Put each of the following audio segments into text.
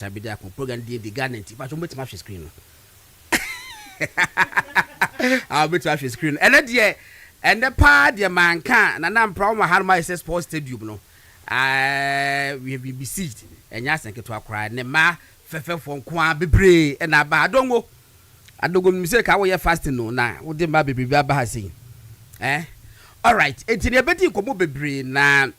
Asare-Bediako program the garnet but you bet my screen I'll bet my screen and the part the man can and I'm proud of my sports stadium no we have been besieged and yes and get to cry ne ma fefe from kwa bebre and I don't go music I will fasting no na wo de ma bebre aba ha sei all right enti ne beti komo bebre na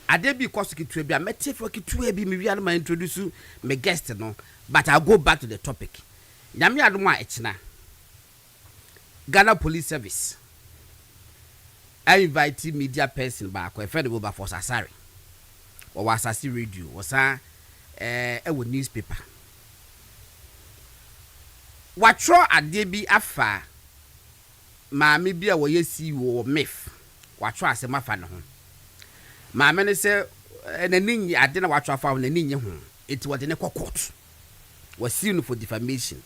ade bi koso kitu bi amete for kitu bi me wi ma introduce me guest no but I'll go back to the topic nyame adom a echina Ghana Police Service I invite media person back a friend over for Asare or was Asare radio was a newspaper what tro ade bi afa ma me bia wo yesi wo myth what tro asema fa ne ho ma me ne se nani ade na what tro afa na nani ho it was the court was seen for defamation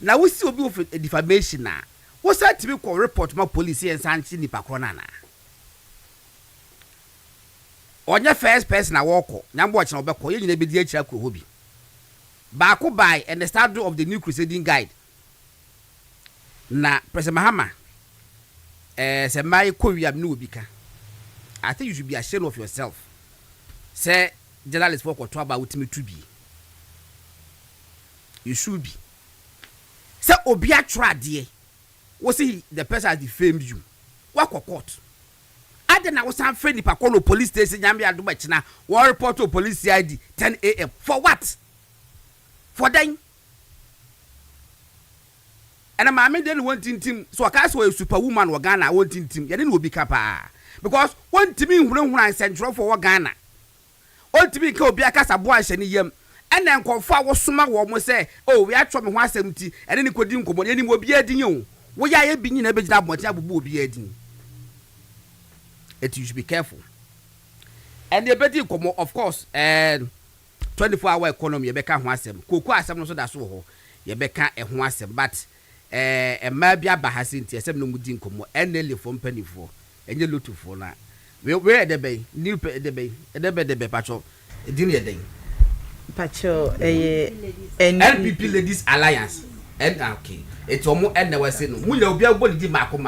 now we see obi for defamation na what's that to be called report my police and sanchi ni pakrona na onye first person na walk nyambo chi na obekọ ye nyina be di akira ko hobi baako by and the start of the new crusading guide na President Mahama se mai ko wiam na obi ka I think you should be ashamed of yourself say journalist for ko to about ultimate to be you should be say obi atwa de was he the person has defamed you what court ade na wo san friend nipa call police station nyame adoma china wo report to police CID 10 AM for what for then and my men then wanting team so aka so a superwoman wo Ghana wanting team ye ne obi kapa because one team hunhun central for Ghana one team ka obi aka sabo anhye ne yam and then konfa wo soma wo mo say oh we atwa me ho asem ti ene ne kodi nkomo ne ni obi adin yo wo ya ye bi nyina be gina aboti abubu obi adin it you should be careful and the beti nkomo of course 24-hour economy ye be ka ho asem koku asem no so da so ho ye be ka e ho asem but ma bia ba hasinti asem no mudi nkomo enele fo mpanifo enye lotufo na we de be new de be pacho edin ye den pacho NPP Ladies Alliance and okay it's omo and we say no munya obi agbo di mako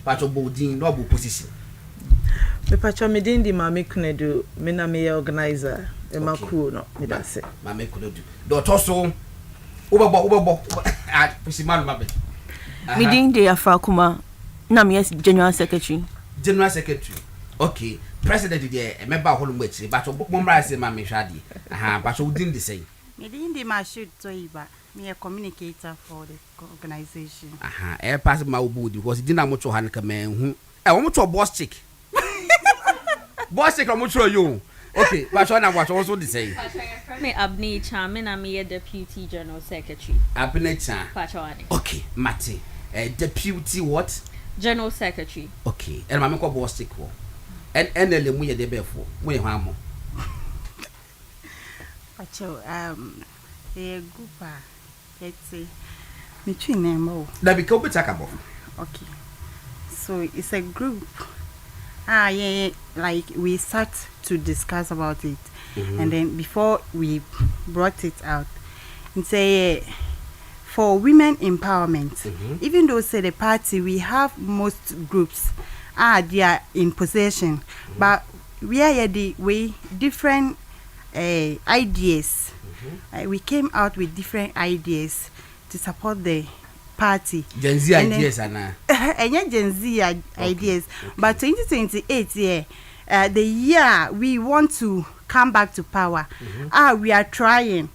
pacho bodin no obo position me pacho me din di mama kunedu me na me organizer e maku no me da se mama kunedu do to so ubebo pusimanu mabe me din di afakuma na me general secretary okay president dey a member holu machiri but momra say mama hwade but udin the same me din di ma shoot toiba me a communicator for the organization pass my body because didn't much han kamen hu wo much boss chick much you okay but so na what also the same me Abney Chairman and me deputy general secretary Abney Chan okay Mati deputy what general secretary okay and mama ko boss chick wo and enele mu ye de befo mu ye hwamo pacho group let's say between them all that be come talk about okay so it's a group yeah like we start to discuss about it and then before we brought it out and say for women empowerment even though say the party we have most groups they are in possession but we are the way different ideas we came out with different ideas to support the party Gen Z ideas and Gen Z ideas but 2028 the year we want to come back to power we are trying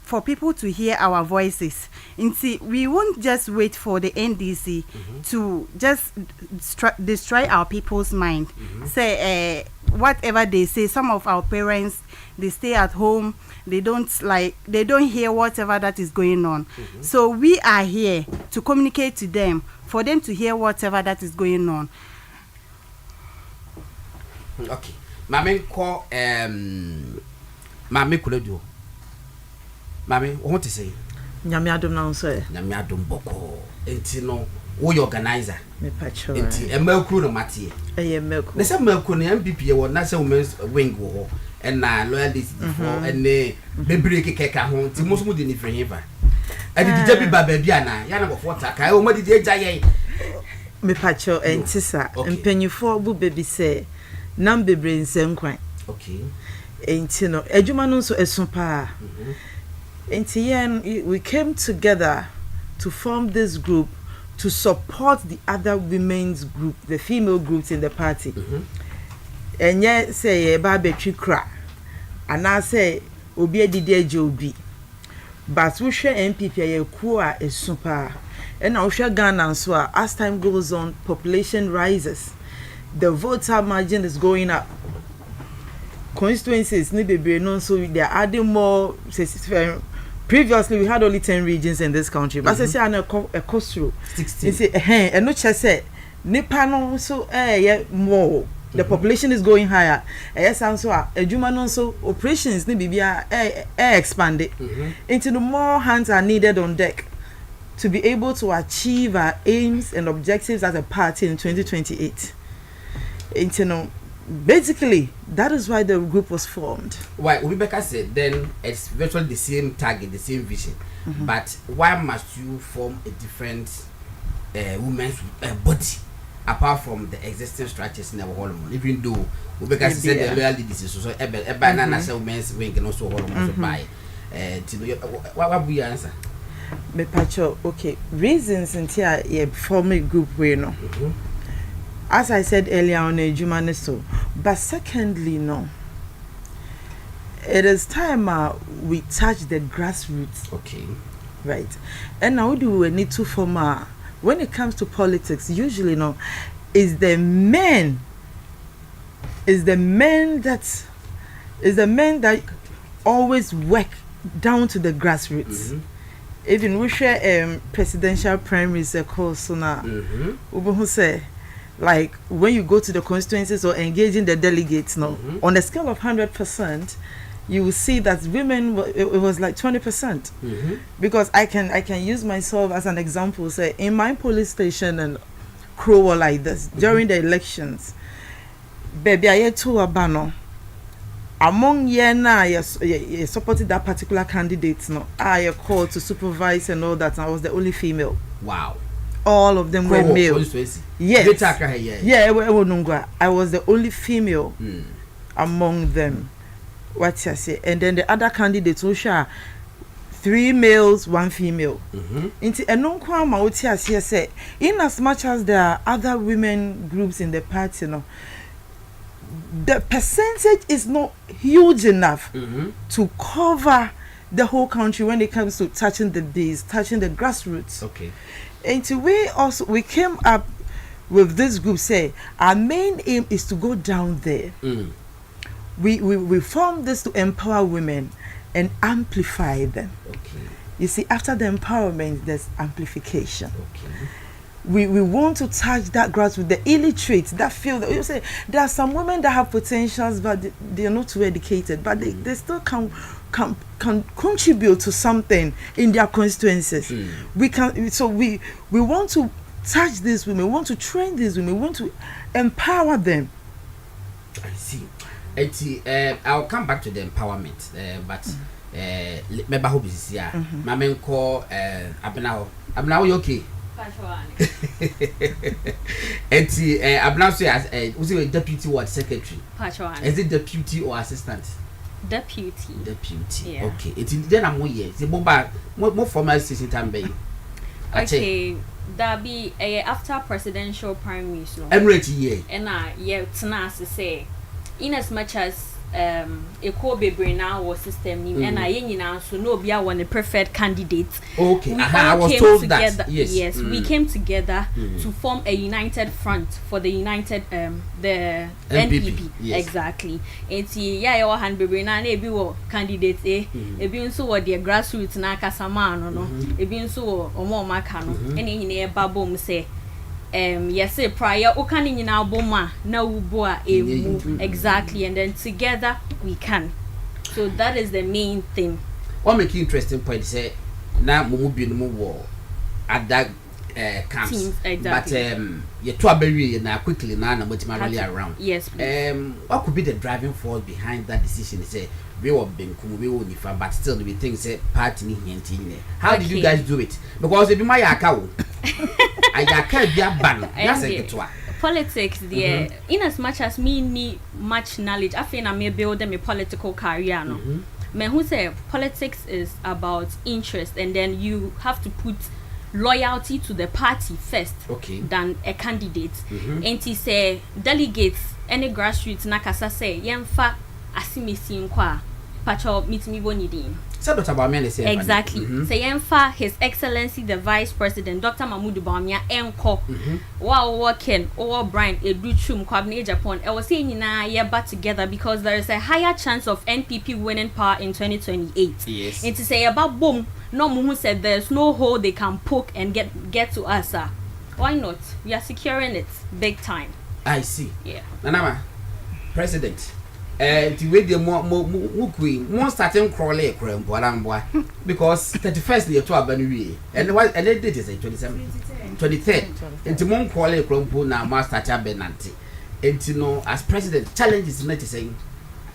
for people to hear our voices. And see, we won't just wait for the NDC to just destroy our people's mind. Say whatever they say, some of our parents, they stay at home, they don't hear whatever that is going on. So we are here to communicate to them, for them to hear whatever that is going on. Okay. Mame call Mame Kuledu. Mami, what to say? Nyame adom na nso e. Nyame adom boko. Enti no, wo organizer. Me pacho. Enti emelkru no matie. Emelkru. Na se melkru no MPP ye wo na se women's wing wo ho. and loyalties before and bebree keka ho ti most mu de ni freheva e di jabi ba baby ana ya na go for taka o ma di eja ye me pacho entisa mpanyufo bu baby say nam bebree nsenkwan okay enti no adwuma no so esu pa enti yen we came together to form this group to support the other women's group, the female groups in the party. And yet say ba betri kra and I say obi adide jobi but we share MPP ye ku a super and now share Ghana so as time goes on population rises, the voter margin is going up, constituencies need be no so they are adding more. Previously, we had only 10 regions in this country. But I say, I'm a coast through 16. Say, and no chance say, Nipano so, more. The population is going higher. Yes, and so, a human so operations need be expanded. Into the more hands are needed on deck to be able to achieve our aims and objectives as a party in 2028. Into basically, that is why the group was formed. Why Rebecca said then it's virtually the same target, the same vision, but why must you form a different women's body apart from the existing structures in our hormone? Even though Rebecca said the loyalty disease, so a banana women's wing can also hormones by. What will you answer? Me pacho, okay, reasons until you form a group we know. As I said earlier on a Jumanisto, but secondly, no. It is time we touch the grassroots. Okay. Right. And now do we need to form when it comes to politics, usually no, is the men that always work down to the grassroots. Even we share presidential primaries course so now. Who say like when you go to the constituencies or engaging the delegates now, on a scale of 100%, you will see that women it was like 20%. Because I can use myself as an example. Say in my police station and Crow like this during the elections, baby, I had to abano. Among you supported that particular candidate. No, I called to supervise and all that. And I was the only female. Wow. All of them were male. Yes. I was the only female among them. What you say? And then the other candidates who share 3 males, 1 female. In as much as there are other women groups in the party, you know, the percentage is not huge enough to cover the whole country when it comes to touching the base, touching the grassroots. Okay. And we came up with this group say our main aim is to go down there. We formed this to empower women and amplify them. Okay. You see, after the empowerment, there's amplification. Okay. We want to touch that grass with the illiterate, that feel that you say there are some women that have potentials but they are not too educated, but they still can contribute to something in their constituencies. We want to touch these women, we want to train these women, we want to empower them. I see. I'll come back to the empowerment, but maybe I hope this is here. My man call Abnao, you okay? Abnao say was it a deputy or secretary? Is it deputy or assistant? Deputy. Yeah. Okay. Then I'm more formal system time by. Okay. That be after presidential primaries. No. Emirate year. And tana say in as much as Ekobe Brena was system and I so no be one preferred candidate. Okay, I was told together, that. Yes, we came together to form a united front for the united the NPP. Yes. Exactly. It's you hand Brena e bi candidate e bi nso wo the grassroots na kasama no e bi nso wo omo maka no ene nyine e babom say yes, prior okani nyina aboma na ubo a emu exactly, and then together we can. So that is the main thing. What make interesting point say na mumu bi no wo ada camps. Teams, exactly. But you two are very now quickly now and much rally around. Yes, please. What could be the driving force behind that decision? Say we were being we will differ, but still we think say party in. How did you guys do it? Because if you my account, I can't be a ban. Yes, politics there, in as much as me need much knowledge, I think I may build them a political career. No, me who say politics is about interest, and then you have to put loyalty to the party first, than a candidate. And he say delegates any grassroots nakasa say yemfa asimisi nkwa pacho mitimi bonidin. Exactly. Say yemfa His Excellency the Vice President Dr. Mahmoud Bawumia enko. Wow working over Brian Educhum Kwabne Japan. I was saying na yeba together because there is a higher chance of NPP winning power in 2028. Yes. And to say about boom, no mumu said there's no hole they can poke and get to us. Why not? We are securing it big time. I see. Yeah. Nanama, President. The way the more starting crawling because 31st year to Abanui and what and then date is 23rd and to mon crawling crumpo now master Benanti and to know as president challenge is not saying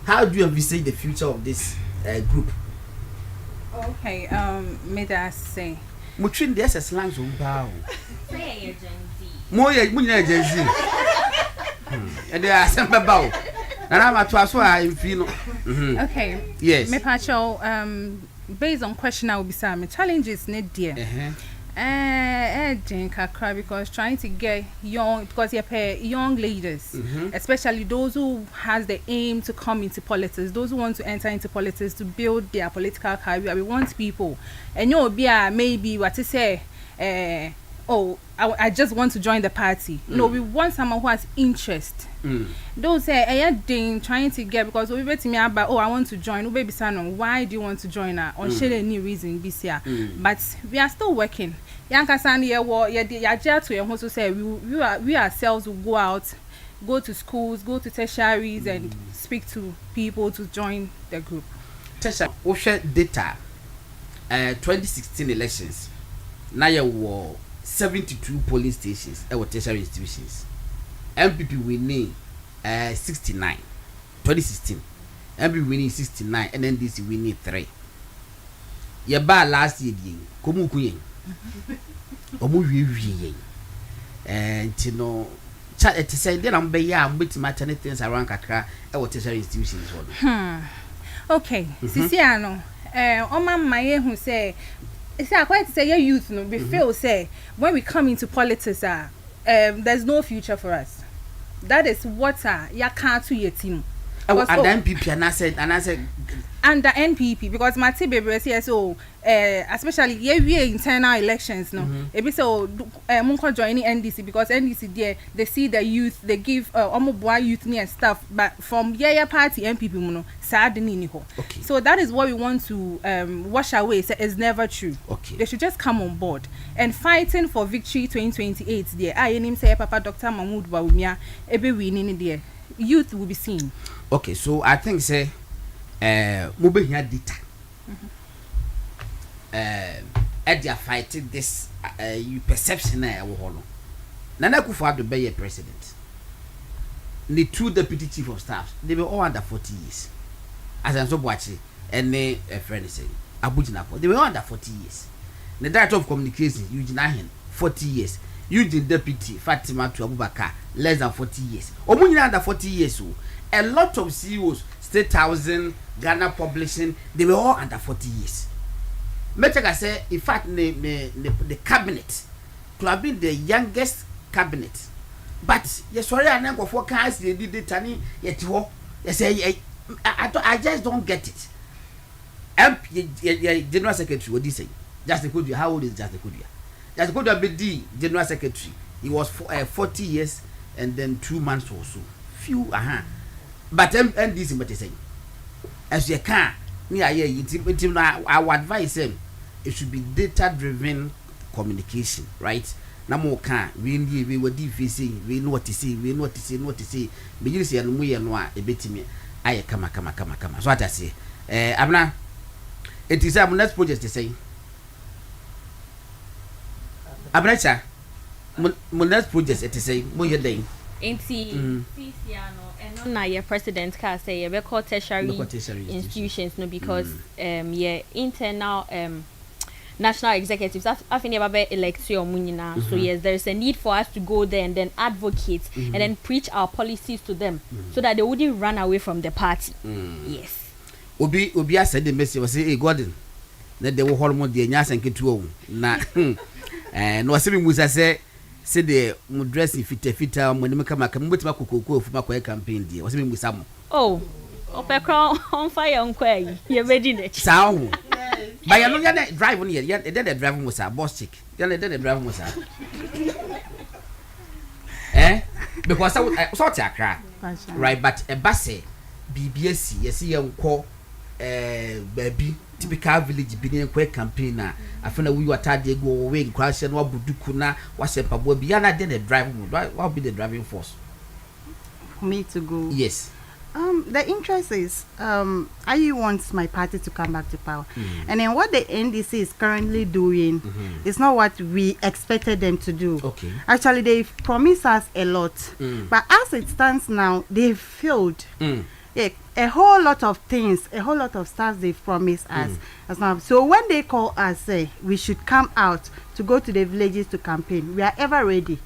how do you envisage the future of this group? Okay, may I say Mutrin there's a slang on bow. Say More Gen Z. And there are some bow. And I'm at okay. Yes. Me pacho based on question I will be saying my challenges need dear. Kakra because trying to get young because you pay young leaders, especially those who has the aim to come into politics, those who want to enter into politics to build their political career. We want people and you be maybe what to say oh I just want to join the party. No, we want someone who has interest. Those say trying to get because we bet me about I want to join. Baby son, why do you want to join her? Or share any reason be here. But we are still working. Yanka Sandy to say we ourselves will go out, go to schools, go to tertiaries and speak to people to join the group. Tesha, we share data 2016 elections. Now you were 72 polling stations at tertiary institutions. MPP winning 69 2016 MPP winning 69 and NDC winning 3 ye ba last year di komu kuyen omu wiwie and you know it say then am be ya am bit match things around kakra at tertiary institutions okay sisi ano oma maye hu say I quite say youth no we feel say when we come into politics there's no future for us. That is what ya can't to your team. And the NPP and I said and the NPP because my team baby says so especially we internal elections no it be so munko joining NDC because NDC there they see the youth they give boy youth and stuff but from party NPP muno sad ni ho. Okay. So that is what we want to wash away. So it's never true. Okay. They should just come on board and fighting for victory 2028 there. I name say Papa Dr. Mahmoud Bawumia ebe winning there. Youth will be seen. Okay, so I think say mobile here data. They are fighting this you perception Nana Akufo-Addo be president. The two deputy chief of staff, they were all under 40 years. As I'm so watching, and a friend is saying, Abujinapo, they were all under 40 years. The director of communication, Eugene Ahen, 40 years. Eugene deputy, Fatima to Abubakar, less than 40 years. Omunina under 40 years. A lot of CEOs, State Housing, Ghana Publishing, they were all under 40 years. Metrika say, in fact, the cabinet could have been the youngest cabinet. But yes, sorry, I never forecast they did the tani yet. Yes, I just don't get it. General Secretary, what do you say? Just the Kudia, how old is Just the Kudia? Just the Kudia BD, General Secretary. He was 40 years and then 2 months or so. Few, But NDC, what they say? As you can, I would advise him, it should be data-driven communication, right? Na mo kan we were facing we know what to say me you say no ye no a ebetimi aye kama so what I say abna it is our next project to say Abracha, my next project, it is a more your day. Na your president can say we call tertiary institutions no because yeah internal national executives I think about election munina so yes there is a need for us to go there and then advocate and then preach our policies to them so that they wouldn't run away from the party. Yes. Obi said the message was say Gordon that they will hormone the nyasa nketu na no say musa say the dress fita when me come mutima kokoko fu makoy campaign die was me musa mo oh opekra on fire on kwai you ready next sa ho but you no ya drive on here ya the drive musa boss chick ya the drive musa because so tiakra right but e base bbc yes ye nko baby typical village bi ne kwa campaign na afena we watade go we crash na wabuduku na wasepabo bi ya na the drive what will be the driving force for me to go? Yes. The interest is IU wants my party to come back to power, and then what the NDC is currently doing is not what we expected them to do. Okay. Actually, they've promised us a lot, but as it stands now, they've failed. Yeah, a whole lot of things, a whole lot of stuff they've promised us. As now. So when they call us, say we should come out to go to the villages to campaign, we are ever ready.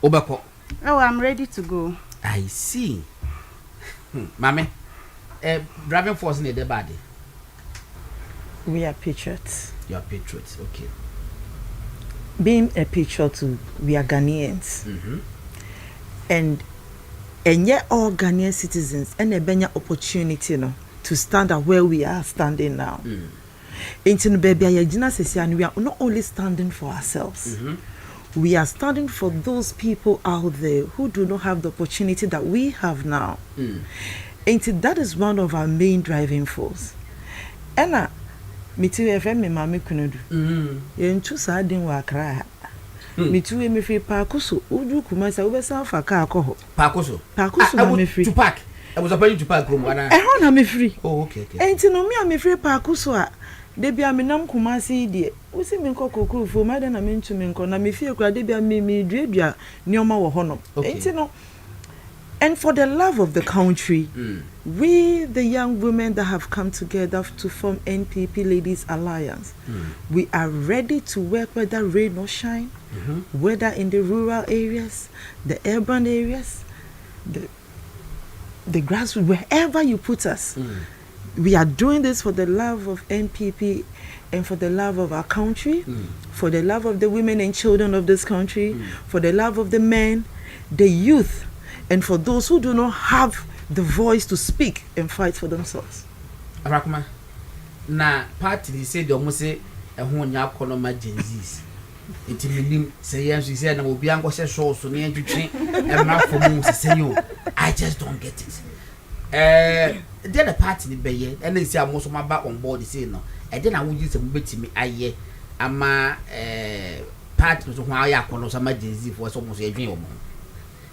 Obako. Oh, I'm ready to go. I see. Mame, driving force in the body. We are patriots. You are patriots, okay. Being a patriot, we are Ghanaians. And yet all Ghanaian citizens and a benya opportunity to stand at where we are standing now. And we are not only standing for ourselves. We are standing for those people out there who do not have the opportunity that we have now. And that is one of our main driving force. And me too FM me mama kunudu. Yen tu sa din wa kra. Me too me free Pakuso. Uju kumasa ubesa fa ka akoho. Pakuso na me free. To park. I was about to park room wana. Eh na me free. Oh okay. And no me am free Pakuso a de bia me nam kumasi die. Wo se me nkokokru fo ma de na me ntu me nko na me fie kura de bia me duadua nioma wo hono. No. And for the love of the country, we, the young women that have come together to form NPP Ladies Alliance, we are ready to work whether rain or shine, whether in the rural areas, the urban areas, the grassroots, wherever you put us. We are doing this for the love of NPP and for the love of our country, for the love of the women and children of this country, for the love of the men, the youth, and for those who do not have the voice to speak and fight for themselves. Arakuma, na party they say they almost say a nya koloma Genzies. It mean say yes, she said na obi ango say so na entwetwe e ma for mu say you. I just don't get it. Then the party be ye and they say amoso maba on board say no. E dey na wo use some betimi aye ama party so ho aye akono so ma Genzies for so mo so edwen omo.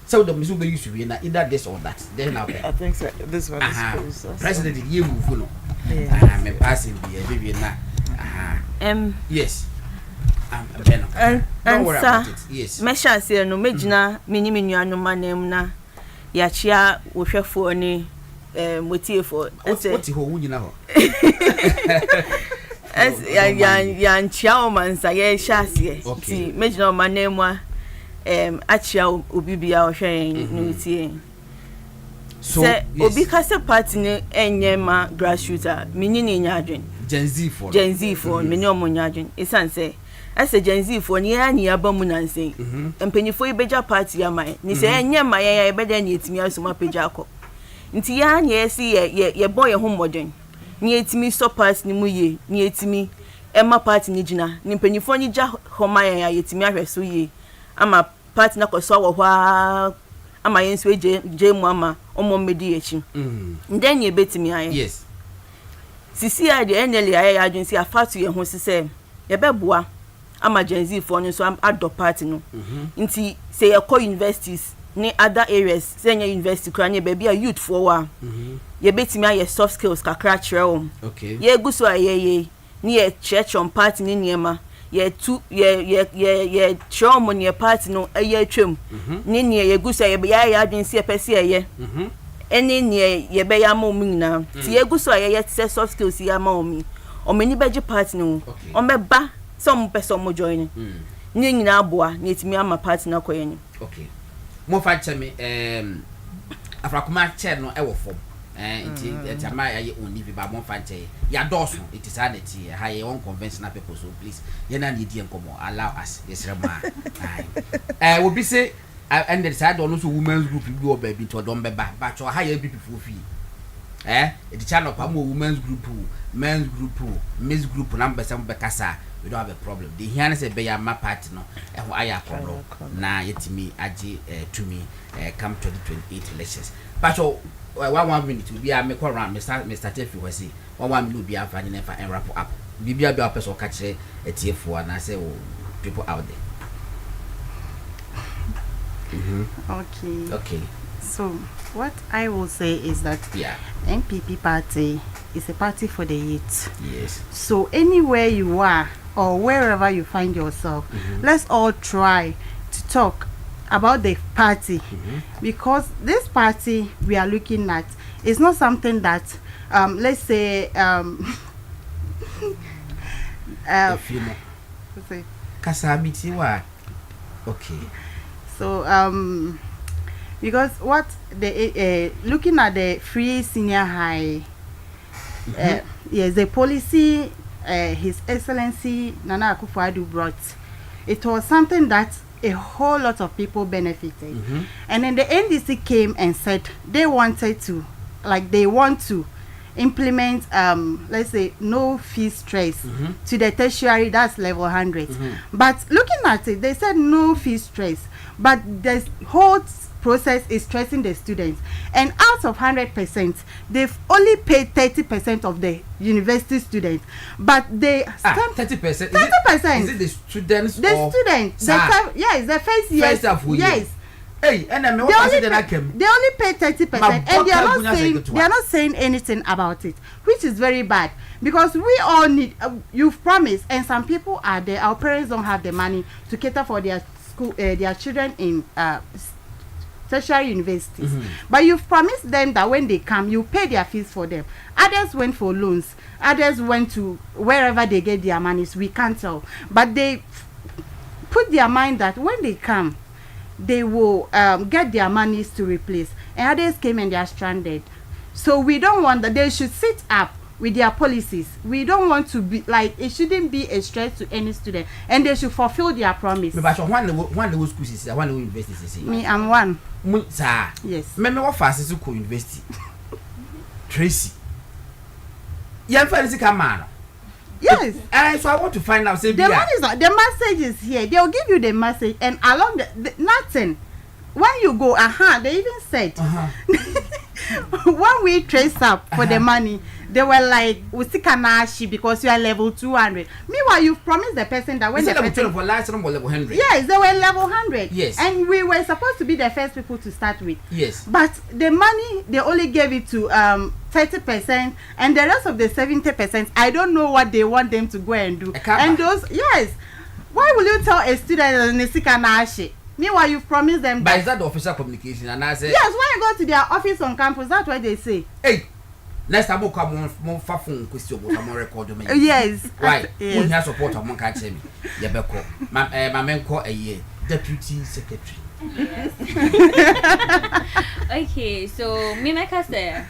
So the music used to be either this or that. Then now I think so. This one is close. President, you move no. I'm passing baby na. Yes. Don't worry about it. Yes. Mesha say no mejina mini nuanu manem na ya chia wohwefo ni motiefo. What ho wunyina ho. Ya nchia o mansa ye hyase. Ti mejina o manem a achia obibia ohwe nutie. So obi kase party ne enyema grassroots mini ni nyadwen Gen Z for mini omo nyadwen isan say ase Gen Z for ne ya ni aba mu nansen empanifo ibeja party ya mai ni say enyema ya ebeda ni etimi asoma peja akọ nti ya na esi ye boy ho modern ni etimi support ni mu ye ni etimi ema party ni gina ni empanifo ni ja homa ya etimi ahweso ye ama party na koso wo hwa ama yensu je mu ama omo medi echi then ye betimi aye yes sisi ya de enele aye adwen si afatu ye ho sise ye beboa ama Gen Z for no so adopt party no nti say ye call universities ni other areas say ye university kra ni be bia youth for wa ye betimi aye soft skills kakra kire o okay ye guso aye ni ye church on party ni niema show mon ye party no eye twem ni ne ye gusa ye ya adwen se pese ye eni ne ye be ya ma omi na ti ye gusa ye soft skills ya ma omi o mani beje party no o me ba some person mo join ni nyina aboa ni etimi ama party na koye ni okay mo fa cheme afrakuma chair no e wo form it's my only ba mo fa chair ya doso it is sanity high unconventional people so please you na need dem come allow us yes rema we be say and the side on also women's group bi o baby to don beba but cho high people fi the channel pa mo women's group men's group miss group number some bekasa we don't have a problem the here say be ya ma party no e ho aya problem na yetimi age to me come 2028 elections but 1 minute we be a me call around Mr. Tefi we say 1 minute be afa ni never and wrap up bibia be person ka kire etiefo na say people out there okay so what I will say is that NPP party is a party for the youth. Yes. So anywhere you are or wherever you find yourself, let's all try to talk about the party because this party we are looking at is not something that let's say okay. So because what the looking at the free senior high yes, the policy His Excellency Nana Akufo-Addo brought, it was something that a whole lot of people benefited. And then the NDC came and said they wanted to, they want to implement, let's say, no fee stress to the tertiary, that's level 100. But looking at it, they said no fee stress, but the whole process is stressing the students. And out of 100%, they've only paid 30% of the university students. But they 30%. 30%. Is it the students? The students. Yes, the first year. Yes. Hey, and then they only pay 30%, and they are not saying anything about it, which is very bad because we all need. You've promised, and some people are there. Our parents don't have the money to cater for their school, their children in tertiary universities. But you've promised them that when they come, you pay their fees for them. Others went for loans. Others went to wherever they get their monies. We can't tell, but they put their mind that when they come, they will get their monies to replace, and others came and they are stranded. So we don't want that. They should sit up with their policies. We don't want to be it shouldn't be a stress to any student, and they should fulfill their promise. But one the schools is one the university. Me, I'm one. Sir. Yes. Me what fast to university. Tracy. Young fancy come on. Yes. And so I want to find out. Say the one is not, the message is here. They'll give you the message, and along the nothing. When you go, they even said when we trace up for the money, they were like, "Usikanashi because you are level 200." Meanwhile, you've promised the person that when the person for last level 100. Yes, they were level 100. Yes, and we were supposed to be the first people to start with. Yes, but the money they only gave it to 30%, and the rest of the 70%, I don't know what they want them to go and do. And those, yes, why will you tell a student Usikanashi? Meanwhile, you've promised them. But is that the official communication? And I say yes. When you go to their office on campus, that's what they say. Hey, next time we'll come more phone question, but I'm recording. Yes. Why? Yes. When you support, I'm catch me. Yabeko, my man call a year deputy secretary. Okay, so me make us say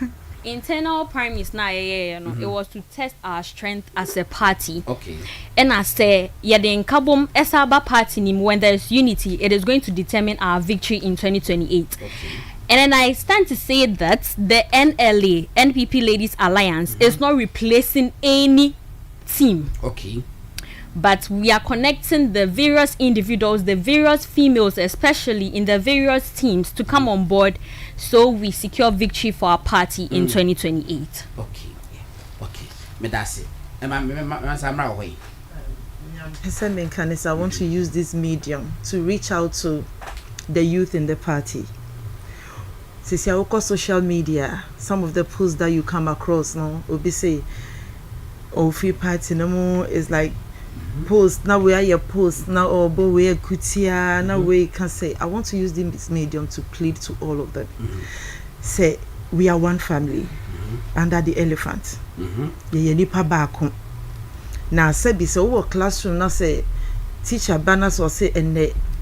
internal premise na it was to test our strength as a party. Okay. And I say the nkabom esaba party nim when there is unity, it is going to determine our victory in 2028. Okay. And then I stand to say that the NPP Ladies Alliance is not replacing any team. Okay. But we are connecting the various individuals, the various females, especially in the various teams, to come on board so we secure victory for our party in 2028. Okay. Me that's it. I want to use this medium to reach out to the youth in the party. Since you social media, some of the posts that you come across now will be say, free party no more is like post now we are your post now or bo we kutia now we can say I want to use this medium to plead to all of them. Say we are one family under the elephant. Ye nipa baako. Now say be so classroom now say teacher banners or say and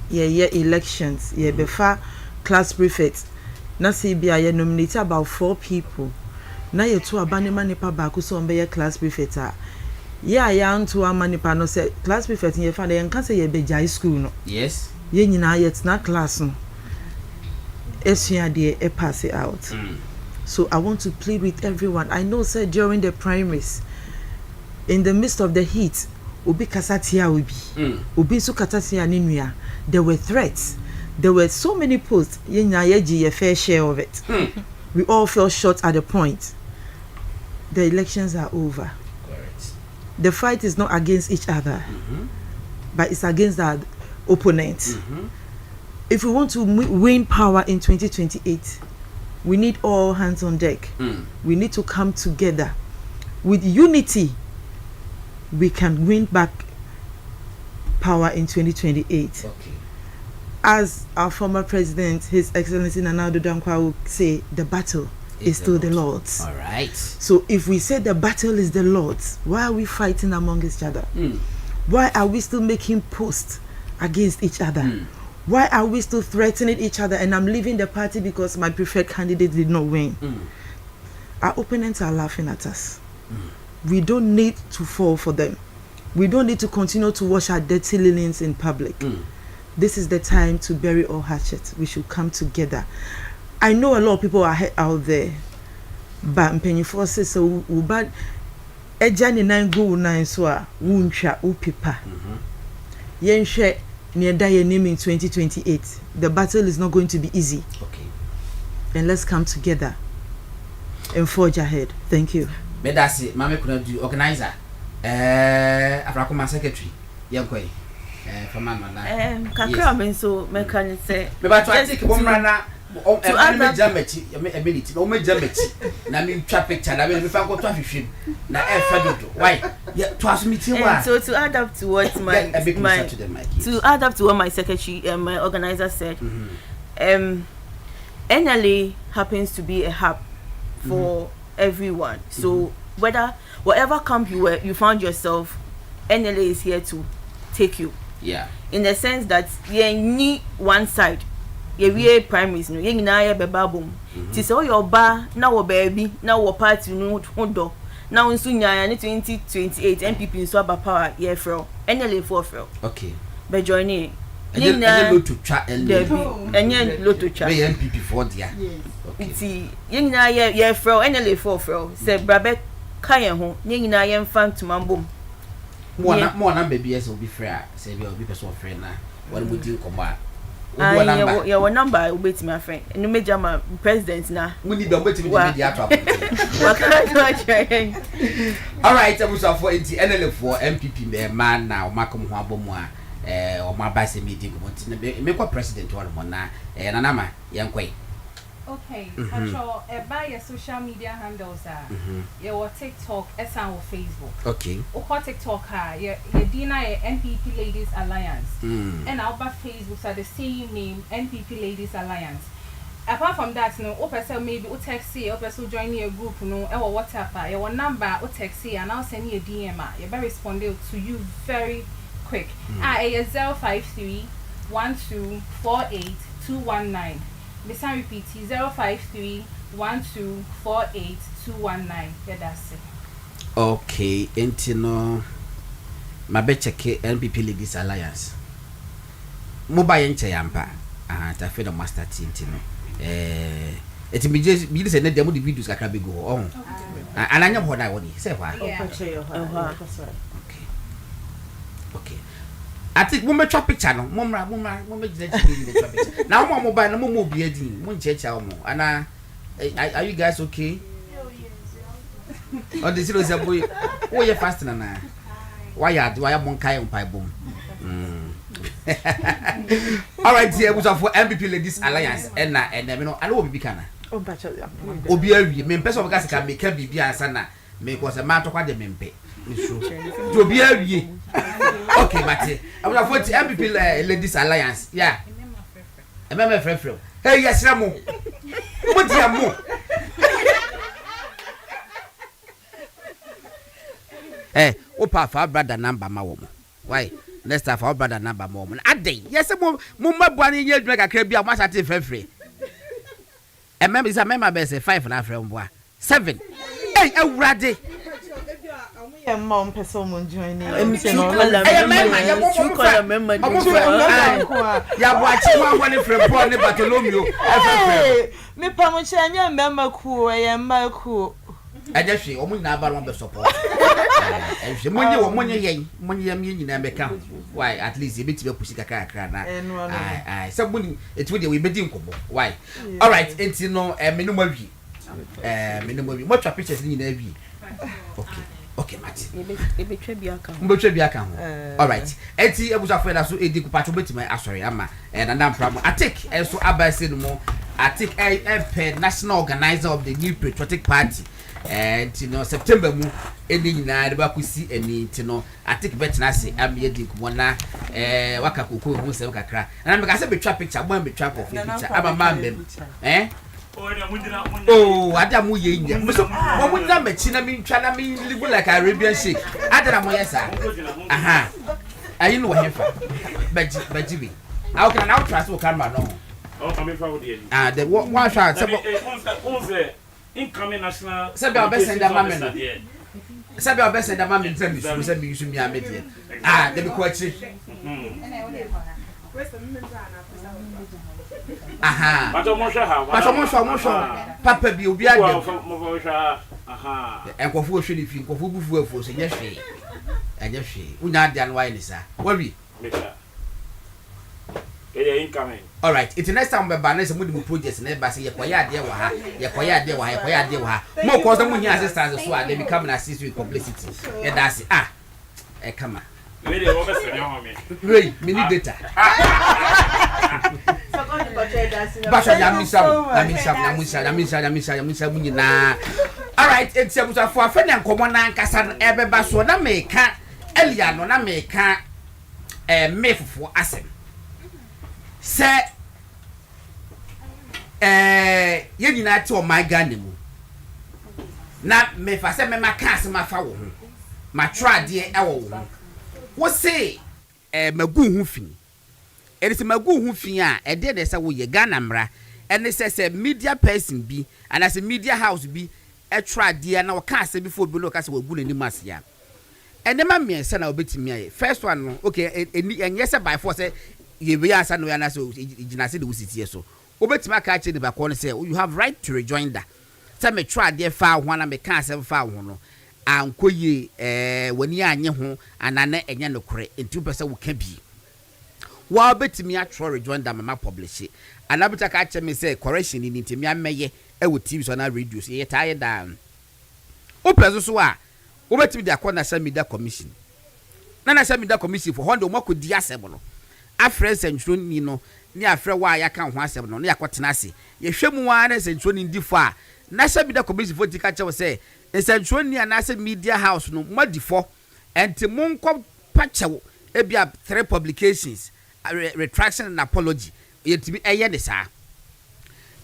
ye elections ye befa class prefect. Now say be I nominate about 4 people. Now you two abanima nipa baako so be class prefect. Yeah, young to a manipa no say class prefect in your father and can say ye be high school no. Yes. Ye nyina yet na class no. Esua de e pass it out. So I want to plead with everyone. I know say during the primaries in the midst of the heat obi kasatia obi. Obi so katatia ninua. There were threats. There were so many posts. Ye nyina ye gi ye fair share of it. We all fell short at the point. The elections are over. The fight is not against each other, but it's against our opponents. If we want to win power in 2028, we need all hands on deck. We need to come together. With unity, we can win back power in 2028. As our former president, His Excellency Nana Addo Dankwa, would say, the battle is still the Lord's. All right. So if we say the battle is the Lord's, why are we fighting among each other? Why are we still making posts against each other? Why are we still threatening each other? And I'm leaving the party because my preferred candidate did not win. Our opponents are laughing at us. We don't need to fall for them. We don't need to continue to wash our dirty linens in public. This is the time to bury all hatchets. We should come together. I know a lot of people are out there, but mpenyifo say so uba eja ni nan go nan so a wuntwa upipa. Yenhwe ne da ye name in 2028. The battle is not going to be easy. Okay. And let's come together and forge ahead. Thank you. Medasi mame kuna do organizer Afrakoma secretary yankoi fama na kakra men so me kan say me ba to atik bomra na o me jameti ability o me jameti na me twa picture na me fa ko to ahwehwem na e fa dodo why to aso meeting wa so to add up to what my to add up to what my secretary my organizer said, NLA happens to be a hub for everyone. So whatever camp you found yourself, NLA is here to take you. Yeah. In the sense that you need one side. You primaries no. You na ye beba bom. Ti say your ba na wo baby na wo party no hodo. Na unsu nya na 2028 MPP nso aba power ye fro. NLA for fro. Okay. Be join in. Enye lotu twa enye lotu twa. Be MPP for dia. Okay. Ti ye nyina ye fro NLA for fro. Say brabe kan ho. Ye nyina ye mfa ntumambom. Mo na baby yes will be fair. Say be obi person friend na. What would you come back? Your number will be to my friend. And you make my president now. We need to wait to media trap. All right, I was for NLA for MPP man now. Malcolm Wabomwa or my base meeting. Make a president or one now. And Anama, young quay. Okay, control buy your social media handles your TikTok, or Facebook. Okay. Or TikTok your Dina NPP Ladies Alliance. And our Facebook are the same name, NPP Ladies Alliance. Apart from that, no, person maybe or text or person join your group, no, or WhatsApp, your number or text and I'll send you a DM. You're very responding to you very quick. 053 1248 219. This time repeat 053 1248 219. Yeah, that's it. Okay, Entino my check NPP Ladies Alliance. Mobile nche yampa. Ta fe the master team tino. It be just be say na dem the videos kakra be go on. And anya ho na woni. Say why? Okay. Okay. I think we make a picture no. Mumra just the picture. Now mo mobile no mo be edin. Mo nchecha mo. And are you guys okay? Oh, this is a boy. Oh, you fasting na. Why mon kai on pai bom. All right, here we are for MPP Ladies Alliance. And me no, I know be kana. Oh, bacha. Obi awie. Me person gas ka make bibia ansa na. Me ko se ma to kwa de mempe. Ni so. Obi awie. Okay, Mate. I will vote MPP Ladies Alliance. Yeah. Remember, friend. Hey, yes, Ramu. What do you more? Hey, Opa for brother number, my woman. Why? Next time for brother number, moment. A day. Yes, Mumma Bunny, you drink a crab, you must have to free. And member is a member best 5 and a friend. 7. Hey, oh, Raddy. Yeah, mom, person will join in. I'm saying, you call a member. Yeah, watch one from Bonnie Bartolomeo. Me Pamuchania, member cool, I am my cool. I just say, almost never want the support. If you money, in America, why at least a bit of Pusika Crana. I, somebody, it's with you, we be why? All right, it's no a minimum. Minimum, what your pictures in every. Okay, Martin. Ebe Trebiaka. All right. Eti ebusa fela so edi kupacho betima asori ama na nam problem. I take so abase no mo. I take a national organizer of the new patriotic party. And September mu eni nyina de ba kusi eni tino. I take bet na se am ye di kumo na waka kokko hu se kakra. Na me ka se betwa picture, mo betwa for picture. Aba mambe. Oh, Adamu ye. So, what na me china me twa na me live like Arabian sheik. Adana mo yesa. Aha. Ayi no he fa. Bajibi. How can I trust what camera no? Oh, coming forward here. The one shot say incoming national. Sabi obese nda mame no. Sabi obese nda mame ntemi so say me use me amedie. Dey be ko achi. Aha. Pato mo sha. Papa bi obi ade. Mo sha. Aha. Enkofu ohwe ni fi, enkofu bufu afu so nye hwe. Enye hwe. Unya ade an why ni sa. Wabi. Incoming. All right, it's the next time we ban some of projects and everybody say yekoya ade wa. More cause them here assistance so they become an assist with publicity. Yeah, that's it. Come on. Really over senior me. Really, me need data. Basha yamisa munyina. All right, it's a for friend and common and kasan ebe baso na meka Eliano na meka mefufu asem. Se ye nyina ti o my Ghana mu na me fa se me maka asema fa wo ho ma trade e wo ho wo se magu hu fin e se magu hu fin a e de se wo ye Ghana mra ene se media person bi and as a media house bi e trade na wo ka se before bi lo ka se wo gu nani mas ya ene ma me se na obetimi aye first one no okay enye se by force ye be answer no yana so ijinase de wositie so obetima ka che de ba ko no say you have right to rejoinder say me try there fa ho na me ka say fa ho no ankoye wani anye ho anane enye nokore enti pese wo ka bi wa obetimi atro rejoinder mama publish anabita ka che me say correction ni ntimi ameye e wo TV so na radio so ye tie down opezo so a obetimi de akọ na media commission na media commission for hondo mako di asem no afre sentro ni no ni afre wa ya kan ho asem no na yakotena ase ye hwemu wa na sentro ni ndifo a na media commission for dika che say sentro ni na media house no modifo enti monko pachewo e bia 3 publications retraction and apology yetimi eye ne sa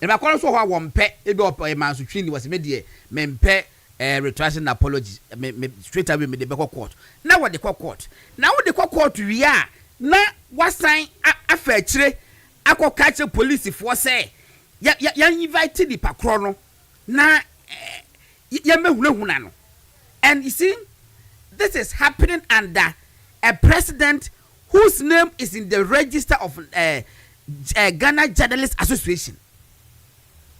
e ba kwalo so ho wompe e bi opo e manso twini was me de mempe retraction and apology me straight away me de be court na wo de court na wo de court wi a na wasan afa kire akoka che police for say ya invite the pakro no na ya mehunahuna no. And you see, this is happening under a president whose name is in the register of Ghana Journalists Association.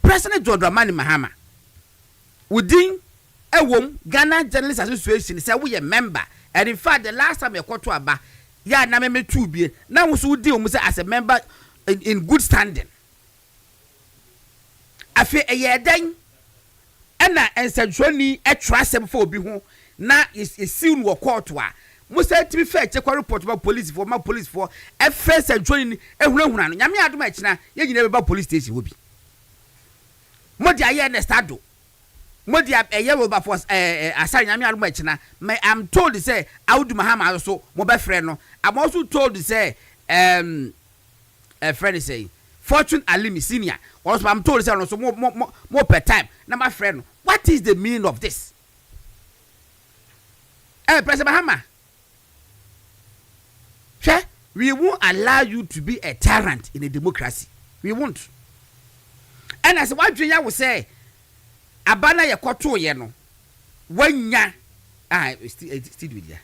President John Dramani Mahama within Ghana Journalists Association say we a member, and in fact the last time we got to aba ya na me two be na wo so di o say as a member in good standing afi eyedan ena ensadwani etwa sem for obi ho na isiun wo court wa mo say timi fa che kwa report ba police for ma police for e fa sadwani ehunahuna no nyame adoma kina ye nyina be ba police station wo bi mo dia ye na stado modi yellow ba for Asare nyame adu machina I'm told to say Audu Mahama so mo be frɛ no. I'm also told to say friend say Fortune Alimi senior. Also I'm told to say no so more per time. Na my friend, what is the meaning of this? President Mahama, sure, we won't allow you to be a tyrant in a democracy. We won't. And as what Junior will say, Abana ya koto ye no. Wanya still with ya.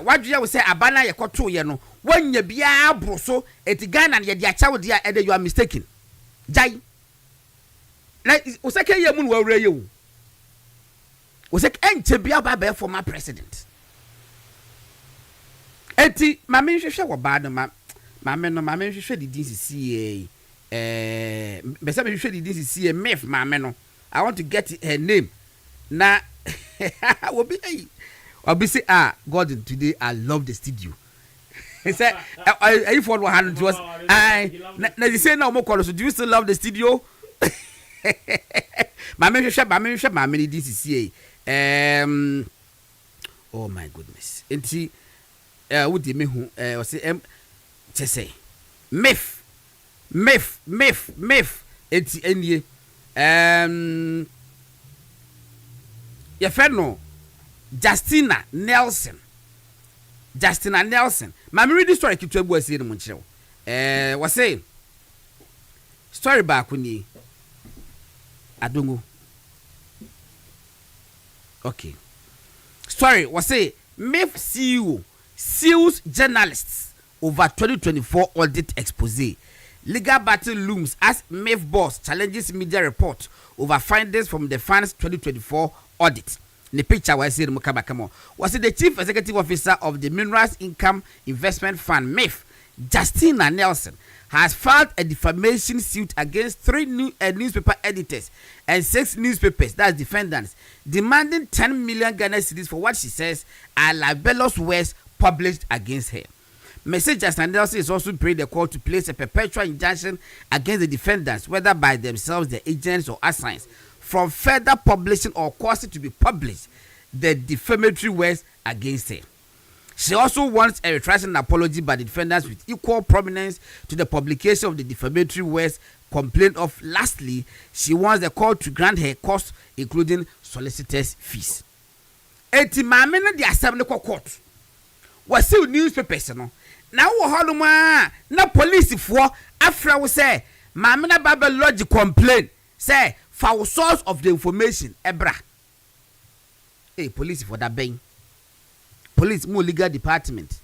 What Junior will say, Abana ya koto ye no. Wanya biya broso etigana ye dia chawo dia ede you are mistaken. Jai. Like useke ye mun wa wure ye wo. Useke enche biya ba be former president. Eti mame nhwehwe wo ba no mame nhwehwe di DCC besa me nhwehwe di DCC mef mame no I want to get her name na obi say God today I love the studio. He said you for 100 to us na you say now mo call so do you still love the studio? Mame nhwehwe mame di DCC oh my goodness. Enti would me who was to say myth eti enie your friend no Justina Nelson my read the story keep to boy say no nchire was saying story back ni adongo okay story was say myth CEO seals journalists over 2024 audit expose. Legal battle looms as MEF boss challenges media report over findings from the fund's 2024 audit. The picture was said was the chief executive officer of the Minerals Income Investment Fund MEF, Justina Nelson, has filed a defamation suit against 3 newspaper editors and 6 newspapers, that's defendants, demanding 10 million Ghana cedis for what she says are libelous words published against her. Message Justina Nelson is also praying the court to place a perpetual injunction against the defendants, whether by themselves, the agents, or assigns, from further publishing or causing to be published the defamatory words against her. She also wants a retraction apology by the defendants with equal prominence to the publication of the defamatory words complained of. Lastly, she wants the court to grant her costs, including solicitors' fees. Eti maame na the assembly court was still newspapers no. Now wo holoma na police for afra we say maame na Bible lodge complain say for source of the information ebra. Police for that bang. Police more legal department,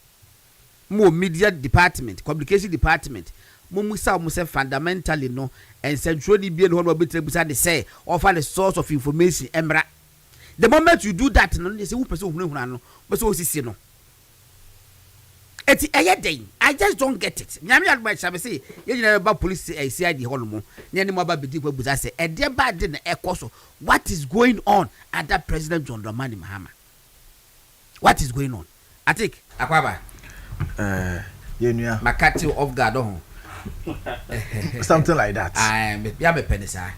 more media department, communication department. Musa fundamentally no and centrally be one of the say offer the source of information embra. The moment you do that, no, they say who person who no, but so no. Eti day. I just don't get it. Nyame advice I say, you know about police CID holomo. Nyani mo ba bedi buza say, e dey bad na ekoso. What is going on under President John Dramani Mahama? What is going on? I think Akwaba. Yenua. Makati off guard on. Something like that. I be penny sir.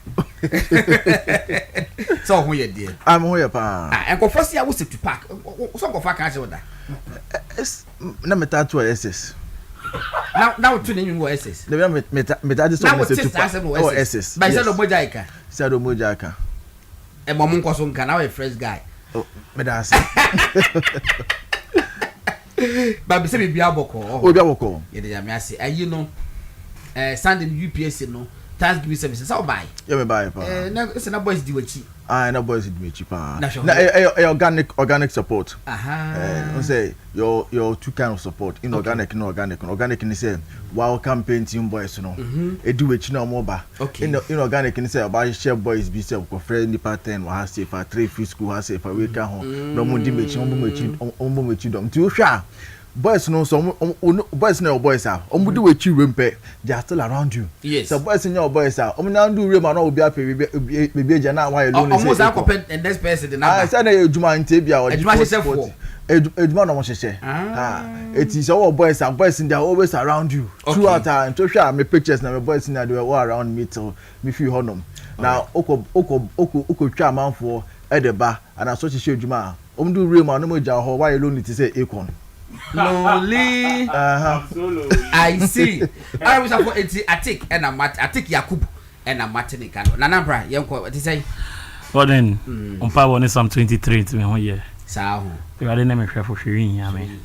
So who you dear? I'm here pa. And go first year was to pack. So go fuck answer that. Na meta to SS. Now to new SS. The meta this one is to pack. Oh SS. By said Mojaika. Said Mojaika. E mom nko so nka na we fresh guy. Oh, me da say. Ba be say be biaboko. Oh biaboko. Ye dey am ase. You know standing UPS no Thanksgiving services how buy. Yeah me buy pa. Na say na boys di wachi. Na boys di wachi pa. Na organic support. Aha. Say your two kind of support, inorganic and organic. Organic ni say wow campaign team boys no. E di wachi na mo ba. Inorganic ni say about share boys be say ko friend ni pattern wa say for 3 free school ha say for we ka ho. No mo di mechi ombo mechi dom. Ti o hwa boys no so boys na your boys are omudi we chi rempe they are still around you. Yes. So boys in your boys are na do rem na obi ape baby eja na wa alone say almost that compare and this person the number. Say na ejuma nte bia o ejuma say 4 eduma no mo hyehyɛ it is our boys and boys in they are always around you throughout and to share my pictures na my boys in they were all around me till me feel honom now oko twa manfo e de ba and so hyehyɛ eduma do real man no mo gya ho why alone it say econ lonely Absolutely. I see I was for atik and atik yakub and a martini can nanambra yenko what say But then, on power one is some 23 to me one year. Sao. You are the name of Chef for Shirin, I mean.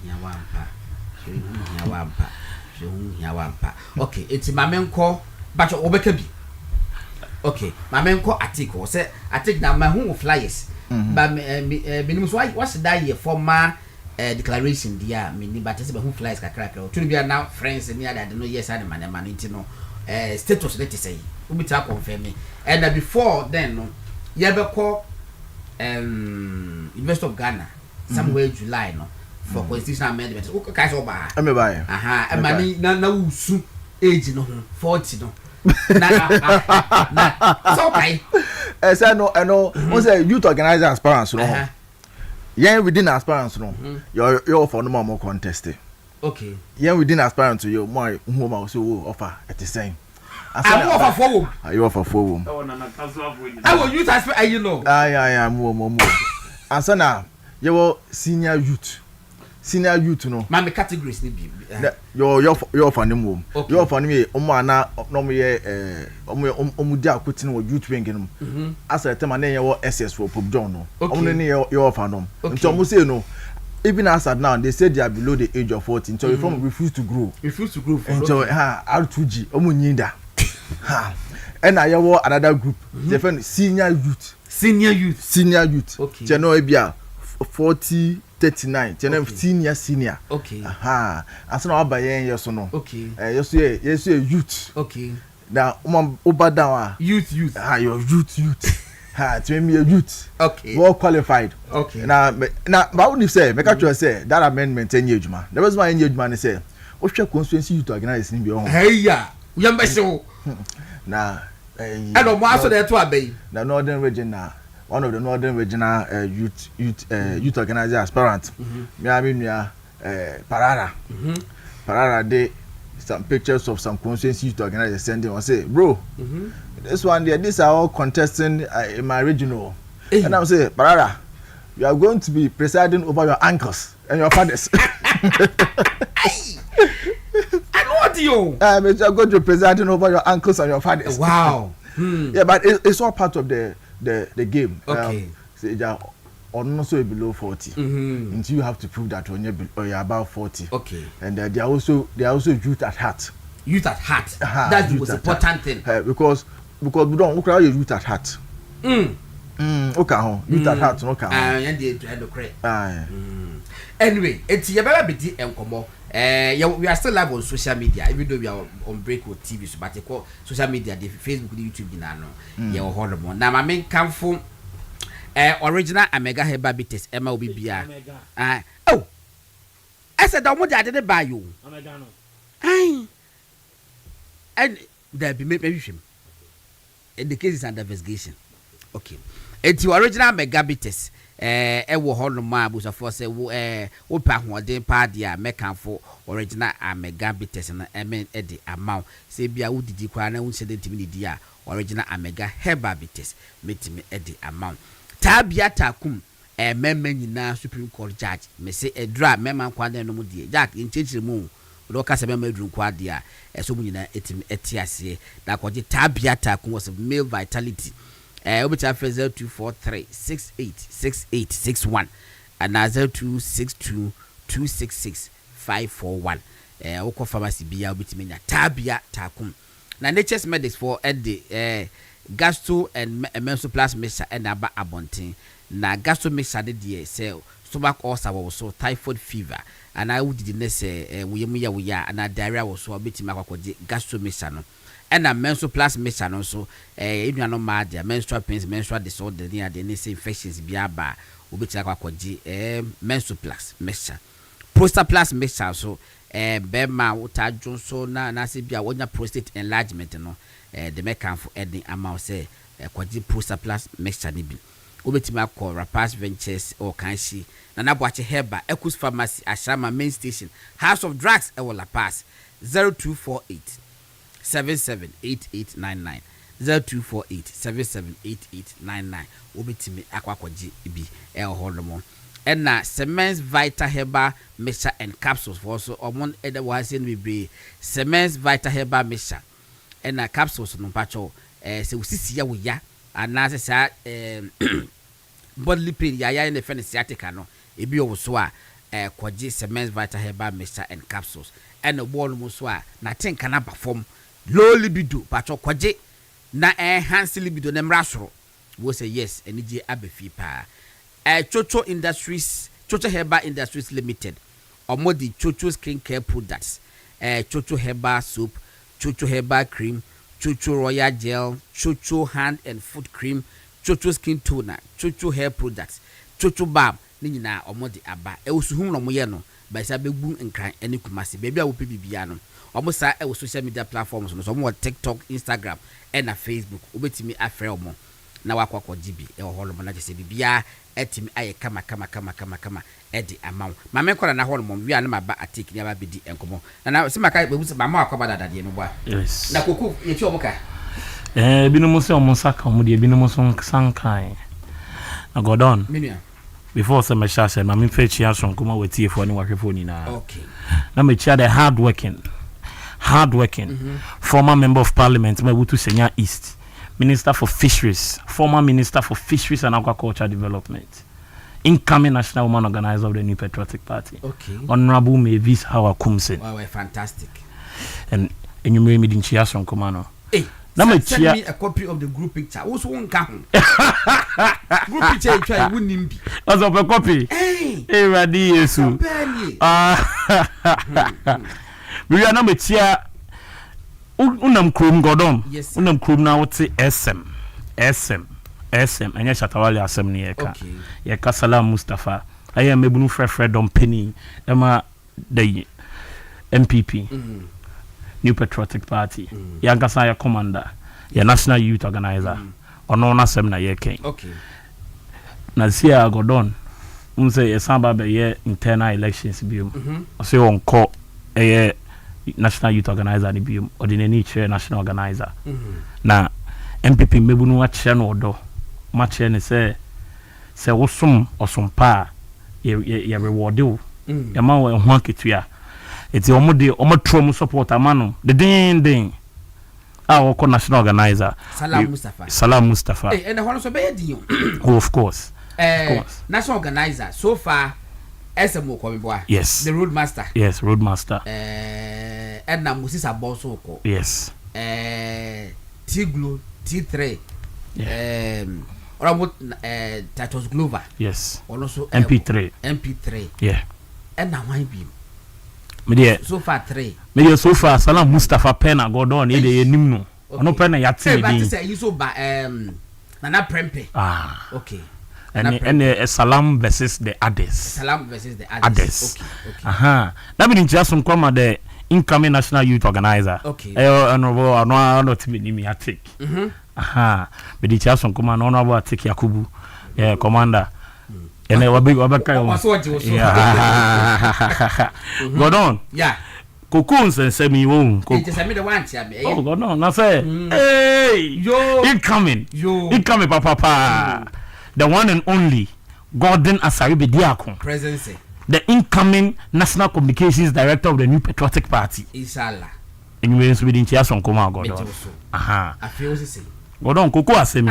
Okay, it's my men call, but your Obekabi. Okay, my men call Atiko. Say, I take now my home flyers. But minimum what's that year for my declaration, dear, meaning, but it's about who flies can crack. To be now friends and near that, I don't know, yes, I man, man, no status, let us say. We talk confirm me. And before then, no. You ever call University of Ghana somewhere July no for constitutional amendment. Okay, so ba. I'm buy. Aha, e mani na usu age no 40 no. Na. So okay. Say no, I know. Once a youth organizer aspirants no. Yeah, within aspirants no. You're for no more contest. Okay. Yeah, within aspirants you more who also offer at the same. I offer forward. You offer forward. I will use as you know. I more. And so now you senior youth no. My categories need be. You're for them home. You're for me. Omana no me omudia akutin wo youth wing no. As a time na your SS for Pope John no. Omne you're for them. Until mo say no. Even as at now, they said they are below the age of 14. So reform refuse to grow. Refuse to grow. So R2G omunyinda. And I have another group. They find senior youth. Okay. You know, ebia 40, 39. You know, senior. Okay. As no aba yen yeso no. Okay. Yes, youth. Okay. Now, oba down. Youth. Your youth. To me a youth. Okay. Well qualified. Okay. Now, but what you say? Make sure say that amendment 10 years man. There was my age man say, "What your constituency youth organize in beyond?" Hey ya. We am so. Now, I don't want so there to obey. The northern region now, one of the northern regional youth organizer aspirant. Me Parara. Parara they some pictures of some constituency youth organizers sending and say, bro, this one there, these are all contesting in my regional. And I'm say, Parara, you are going to be presiding over your uncles and your fathers. I know what you. You are going to be presiding over your uncles and your fathers. Wow. Yeah, but it's all part of the game. Okay. Or not so below 40. Until you have to prove that when you're about 40. Okay. And they are also youth at heart. Youth at heart. That's the most important thing. Because we don't look at youth at heart. Okay, youth at heart, no can. Anyway, it's your baby BD and Komo. We are still live on social media, even though we are on break with TV. So, but they call social media, the Facebook, the YouTube, you're horrible. Now, my main come from original Omega Heba Bites, MLBBR. Oh, I said, I didn't buy you. And there be maybe him. And the case is under investigation. Okay. It's your original Megabites. Wo ho no ma abusa for say wo pa hoden pa dia meka for original Megabites na emen e di amount say bia wo didi kwa na wo se de timi di a original Omega Hebabites metimi e di amount tabia takum memma nyina Supreme Court judge me say edra memma kwa den no mu die jack nchechire mu do ka se memma edru kwa dia so mu nyina etimi etiase da kwaje tabia takum was male vitality Obicha 0243686861 and 0262266541 Oko pharmacy bia obitimenya tabia takum na nature's medics for the gastro and menso plus mixture and aba abontin na gastro mixture de say stomach ulcer was so typhoid fever and I would did say we ya and diarrhea was so obitima kwakoje gastro mixture no and a menstrual plus mixture also if you are not mad their menstrual pains menstrual disorder near the say infections biaba obitia kwakoji menstrual plus mixture prostate plus mixture so bema uta jonso na se bia wonya prostate enlargement no the make am for adding amount say kwaji prostate plus mixture ni bi wobetimi akọ Rapace Ventures or Kanshi Nana Boache Heba Ekus Pharmacy Ashrama Main Station House of Drugs ewo La Paz 0248 778899 0248778899 wobetimi akwakoji bi hodomo na Semens Vita Heba Mixture and Capsules for so omon eda wase no be Semens Vita Heba Mixture na capsules no pacho se usisi ya wo ya anase sa bodily pain ya in the friend sciatica no ebi owo so a kwaji Semens Vita Heba Mixture and Capsules and the wall mo so a na tenka na perform low libido pacho kwaji na enhance libido na mrasoro wo say yes enije abefi pa Chocho Industries Chocho Heba Industries Limited omodi Chocho Skin Care Products Chocho Heba Soap Chocho Heba Cream Chocho Royal Gel Chocho Hand and Foot Cream Chocho Skin Toner Chocho Hair Products Chocho Balm ni nyina omodi aba ewusuhum no moye no ba sa begbun nkran ene kumase bebi a wo pebibia no omo sa ewo social media platforms no so mo TikTok Instagram na Facebook obetimi afre omo na wakwakọ GB holo mo na jese bibia etimi aye kama edi amaw mame kwara na holo mo wi ana maba atiki ni aba bedi enkomo na se maka bebusa mama akwaba dadade no bwa yes na koku yefi omuka binom se omo saka omo de binom so sankan na godon menua before some shashe na me fechi aso nkoma wetie fo ni wahwefo ni na okay na me chia the hard working former member of parliament Mabutu Senya East, Minister for Fisheries, former Minister for Fisheries and Aquaculture Development, incoming national woman organizer of the New Patriotic Party. Okay. Honorable Mavis Hawa Kumsen. Wow, fantastic. And you may meet in Chiason Komano. Hey, send me a copy of the group picture. Who's one come? Group picture, try wouldn't be. As of a copy. Hey, Radi Yesu. We are number chia unam krum godon unam krum na wote SM anya Shatawale asem ne yeka ye Kasala Mustafa aye mebunu frefre dom penny ema the MPP New Patriotic Party ya gasa ya commander ya National Youth Organizer ono na asem na yeka na sia godon unse ye samba be ye internal elections biom ose onko eye National Youth Organizer ni biom ordinary chair national organizer na MPP mebunu ache no odo ma che ne se wosum osumpa ye reward you ya ma wo ho aketua eti omode omotrom support amano the ding woko national organizer Salam Mustafa and the so be di of course national organizer so far SMO Kwamibwa. Yes. The Roadmaster. Yes, Roadmaster. Edna Moses Aboso. Yes. T-Glo, T3. Yeah. Titus Glover. Yes. Also MP3. Yeah. Edna why be? Media. So far 3. Media so far Salam Mustafa Pena Gordon ide nimno. Ono Pena yati bi. But say you so ba Nana Prempe. Okay. And Salam versus the others. Salam versus the others. Okay. That means just some come the incoming national youth organizer. Okay. Honorable no to be nimi atik. But the just some come honorable atik Yakubu. Yeah, commander. And wabaka. Go on. Yeah. Cocoons and semi won. Just send me the one tia. Oh, go on. Na say. Hey, yo. Incoming, papa. The one and only Gordon Asare-Bediako. Presence. The incoming National Communications Director of the New Patriotic Party. Inshallah. And you will be Chiason Koma Gordon. I feel the same. Gordon Coco asemi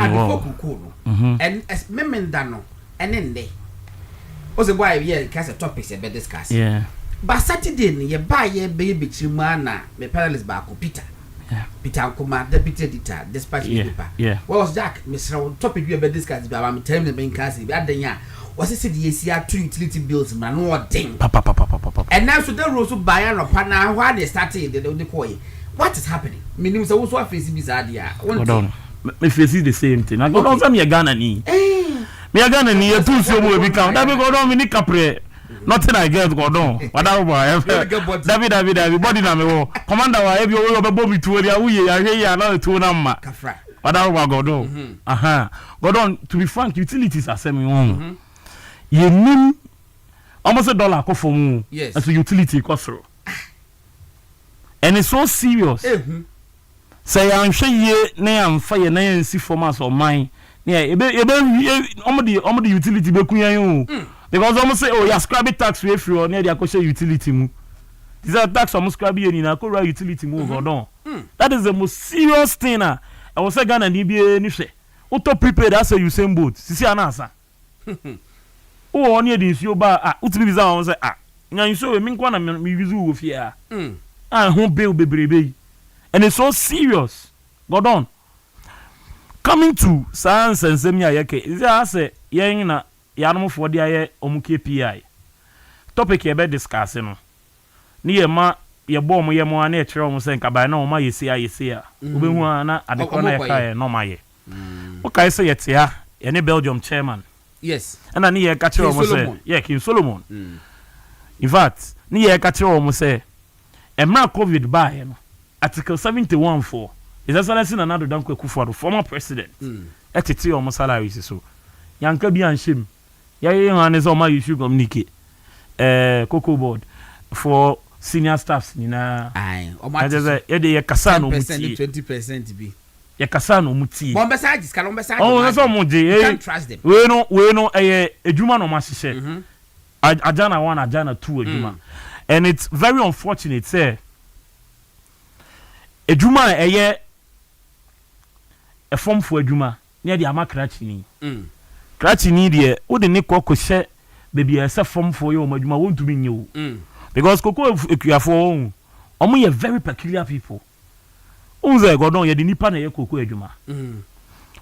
and as memendano and then they. Also why we cast topics about discuss. Yeah. But Saturday you buy a baby chimana me parallels back Peter. Peter Kuma, deputy editor, dispatch paper. Yeah. What was Jack, Mr. Topic you about discuss, but I'm telling the main cast, the other year. Was it said the 2 utility bills, man? What ding? Papa. And now, so there was a buyer or partner why they started the coin. What is happening? Meaning, so also facing this idea. Hold on. Me face the same thing. I go down from your Ghana ni. Me a Ghana ni, a 2 so we count. That we go down, we need capre. Nothing I get go down. What David, body na me wo. Commander wa ebi o be bomb to area we ya na to na ma. Kafra. Odawa Godon. Godon, to be frank, utilities are semi on. You mean almost $1 cost for mu. Yes. As a utility cost. And it's so serious. Say I'm sure ye na am fire na yan si formas or mine. Yeah, the utility be kunya you. Because almost say oh yeah scrap tax we free or near the akoshe utility mu. This is tax almost scrap ye ni na ko utility mu Godon. That is the most serious thing. I was say Ghana ni be ni hwe. Auto prepaid as you same boat. Sisi anasa. Oh on here this you ba utimi biza won say nyan so we min kwa na me bizu wo fie who bill bebrebe. And it's so serious. Godon. Coming to science and semia yeke. Is there say yen na yanom for dia omu KPI. Topic ye be discuss no. Ni ye ma ye bom ye mo na e kire omu se nka ba na o ma yesi a. Obehu na adekọ na ye ka no ma ye. Okay say ye tia ye ne Belgium chairman. Yes. And ani ye ka kire omu se yeah King Solomon. In fact, ni ye ka kire omu se emra COVID ba ye no. Article 71 for His Excellency Nana Dankwa Akufo-Addo, former president. Etiti omo salaries so. Yanka bi anhim. Ya ye hanes o ma issue communicate. Cocoa board for senior staffs nina. Aye. O ma ye de ye kasa no muti. 20% bi. Ye kasa no muti. Bombe charges, ka bombe charges. Oh, so mo je. You can't trust them. We no ejuma no ma hihye. Ajana 1, Ajana 2 ejuma. And it's very unfortunate say ejuma eye form for ejuma near the amakrachi ni krachi ni de wo de ne kokose baby ese form for you ejuma won to be new because koko ekuafo omo ye very peculiar people unze Godon ye de nipa na ye koko ejuma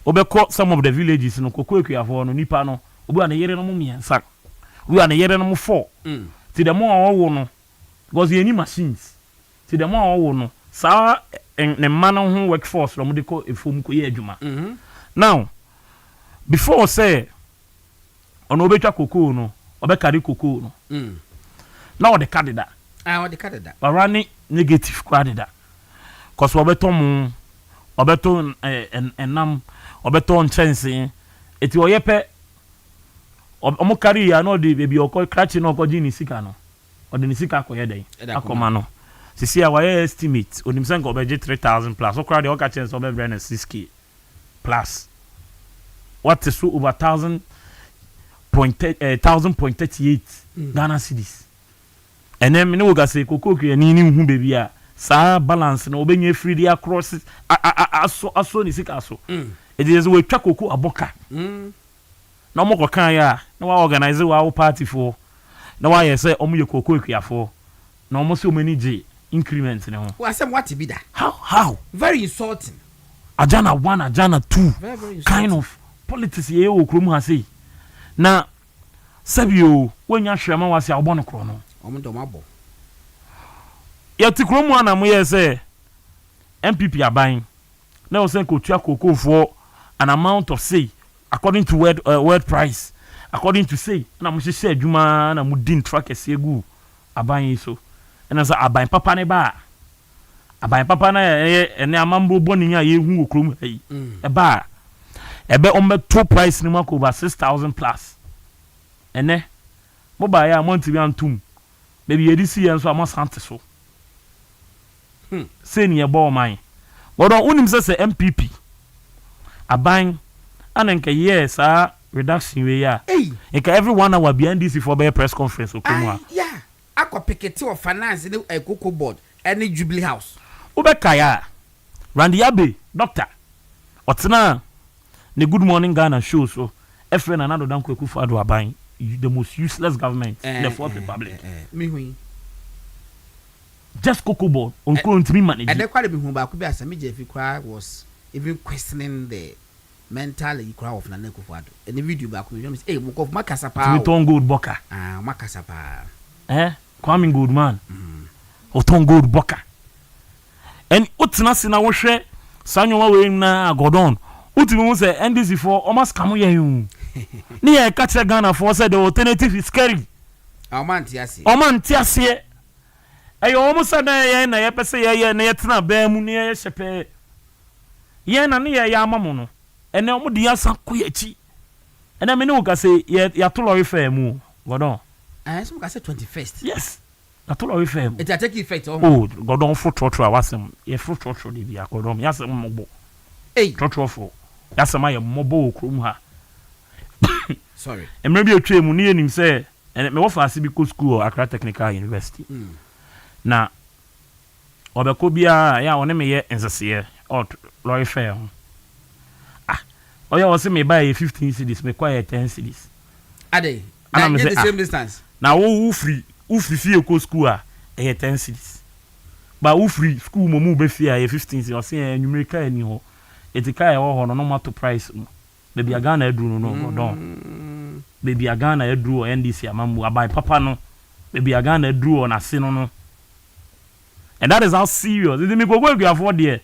obekọ some of the villages no koko ekuafo no nipa no obi na yere no mo miensa we na yere no mo 4 ti the more wo no because ye ni machines ti the more wo no sa ne man ho workforce lo mo de ko efom ko ye adwuma now before say ono obetwa kokoo no obekari kokoo no now the candidate the candidate but running negative candidate cause obeton enam obeton chance eti oyepe omo carry ya no de baby okọ cratch no okọ ji ni sika no ode ni sika akọ ye den akoma no sisi a why estimate onim sen go budget 3,000 plus so crowd the oka chance over brand 6k plus what is so over 1,000.38 Ghana cedis and then me no go say kokoko ni hu baby a sa balance na obenye free dey across aso ni sika so it is we twa koko aboka na mo kan ya na wa organize wa party for na wa ye say omo ye koko ekuafo na omo se omani je increment ne ho wa say what be that how very insulting Ajana 1 Ajana 2 very kind of politics ye o krom ha sei na sabio wonya hwema wa se obo no kro no omo do mabo ya ti krom ana mo ye say MPP aban na o say ko tua koko for an amount of say according to word price according to say na mo hye adwuma na mo din track esegu aban so na say aban papa ne ba aban papa na ene amambo boni ya ye hu okrom yi e ba ebe on be two price ni mako over 6,000 plus ene mo ba ya monti bi antum maybe ye disi ye so amosante so say ni e bo man Godon unim say MPP aban anenka yes reduction we ya enka every 1 hour behind this for be press conference okomwa yeah akopekete of finance ni Cocoa board any Jubilee house ubeka ya Randy Abe doctor otena the Good Morning Ghana show so efren anado Dankwa Akufo-Addo aban the most useless government in the fourth republic me hui just Cocoa board on country manage and the quite be hu ba ko be asami je fi kwa was even questioning the mental equal of Nana Akufo-Addo and the video ba ko me say mo ko makasa pa we turn gold boka makasa pa Kwame Goldman o turn gold boka and otina sina wo hwe sanyowa we na Godon utimi mu say NDC for almost come here you ni e ka kire Ghana for say the alternative is scary o man tiase ayo almost na ye pese ye na ye tena ba mu ni ye hyepe yen na ne ya amamu no ene omo de yasan koyachi ene me ne wo ka say ya to lorry fair mu godon so ka say 21st yes na to lorry fair it take effect oh godon fro trotro awasem ye fro trotro de bia godon yasem mobo trotro fo yasem aye mobo okrom ha sorry emre bi otwe mu ne yenim say ene me wo fa ase bi ko school Accra Technical University na obeko bia ya woni me ye nsese or lorry fair oya was me buy 15 cedis me kwaya 10 cedis ade na the same distance na wo free fie ko school a 10 cedis ba wo free school mo be fie a 15 cedis o se numerica ani ho etika e ho no ma to price baby aga na aduru no don baby aga na aduru o NDC amamu abai papa no baby aga na aduru o na se no and that is how serious it me go afford there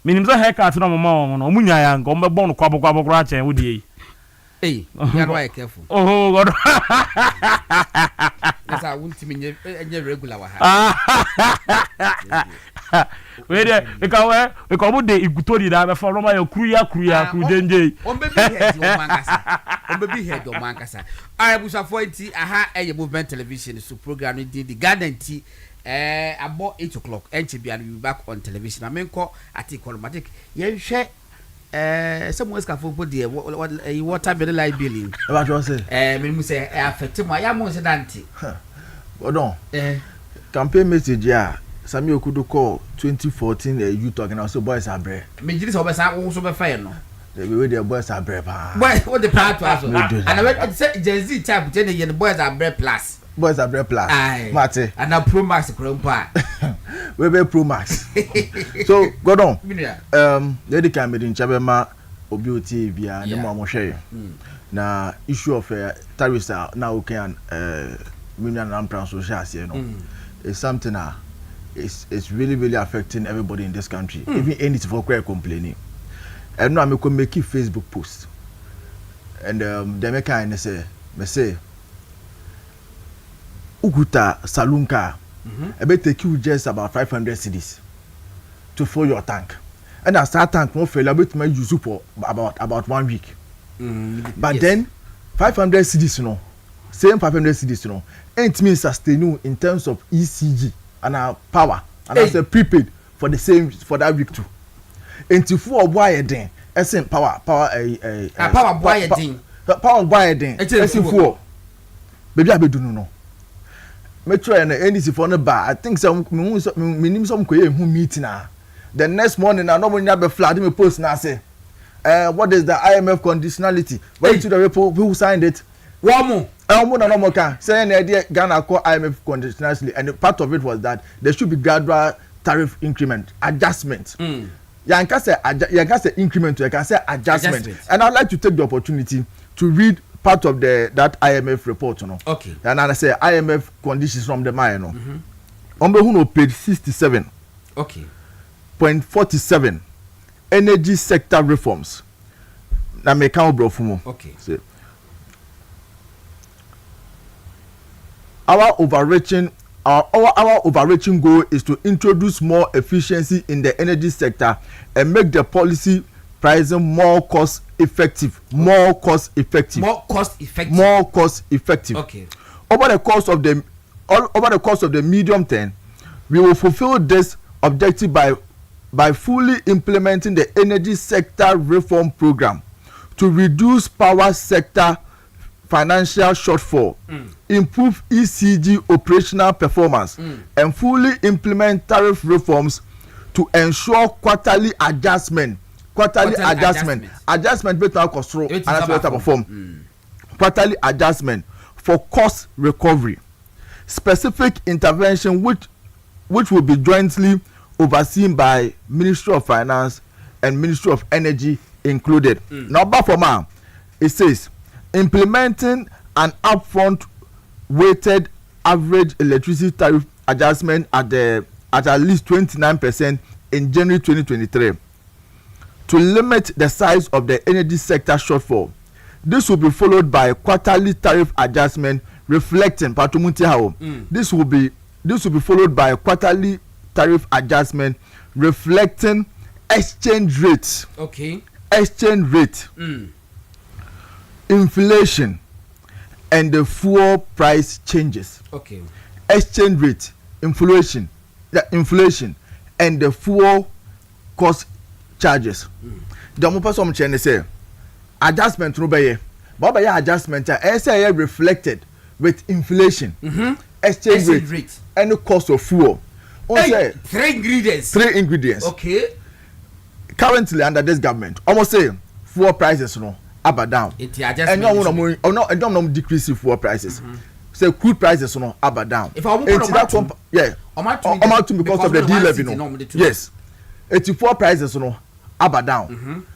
minim say haircut no mama no omunya ya ngo mbebo no kwabo kra chen wo die you are right careful oh god that's how ultimate nye regular wa ha we dey we ka mo de igutori da be for ma ya kru denje on baby head o mankasa arabusa for nti aha eye movement television so program ni the garden tea about 8 o'clock and we will be back on television. I mean, call at economic. You share some West Cafu dear water very light billing. What was it? We say, affect my Yamos and Auntie. Hold on. Campaign message, yeah. Samuel could call 2014 you talking also boys are brave. Me, this always also be fair, no? The way their boys are brave. Boy, what the part was? And I went Gen Z type, the boys are brave plus. Boys are brave plus. Mate. And now Pro Max Crompa. We be Pro Max. So, go on. Lady Cameron in Chabema, Obioti, via the Mamo share. Na issue of tariffs now can million and pounds social, you know. It's something it's really affecting everybody in this country. Even any for complaining. And now I'm going to make a Facebook post. And they make kind say, Uguta Salunka, I bet take you just about 500 cedis to fill your tank. And as that tank won't fail, I bet my use for about 1 week. But then 500 cedis, you know, same 500 cedis, you know, ain't mean sustain in terms of ECG and power, and as a prepaid for the same for that week too. And if you are then, essence power boy then, essence for baby I be do no. Metro and NDC for no bar. I think some minimum some who meeting now. The next morning I normally have a flat me post now say what is the IMF conditionality? Why to the people who signed it? One more no more can say an idea Ghana call IMF conditionality, and part of it was that there should be gradual tariff increment adjustment. You can say increment, you can say adjustment. And I'd like to take the opportunity to read part of that IMF report, you know. Okay. And I say IMF conditions from the mine, you know. On page 67. Okay. Point 47. Energy sector reforms. Na me count bro fumo. Okay. Say, our overreaching goal is to introduce more efficiency in the energy sector and make the policy pricing more cost effective. Okay. Over the course of the medium term, we will fulfill this objective by fully implementing the energy sector reform program to reduce power sector financial shortfall, improve ECG operational performance, and fully implement tariff reforms to ensure quarterly adjustment based on cost and as well perform. Quarterly adjustment for cost recovery. Specific intervention which will be jointly overseen by Ministry of Finance and Ministry of Energy included. Number 4, it says implementing an upfront weighted average electricity tariff adjustment at least 29% in January 2023 to limit the size of the energy sector shortfall. This will be followed by a quarterly tariff adjustment reflecting This will be followed by a quarterly tariff adjustment reflecting exchange rate. Okay. Exchange rate. Inflation and the fuel price changes. Okay. Exchange rate, inflation, and the fuel cost charges. The more person change say adjustment no be but by adjustment say reflected with inflation, exchange rate, and the cost of fuel. Hey, three ingredients. Okay. Currently under this government, almost say fuel prices no up and down. And no decrease in fuel prices. Say crude prices no up and down. If I want to because of the D-level no. Yes. 84 prices no up and down.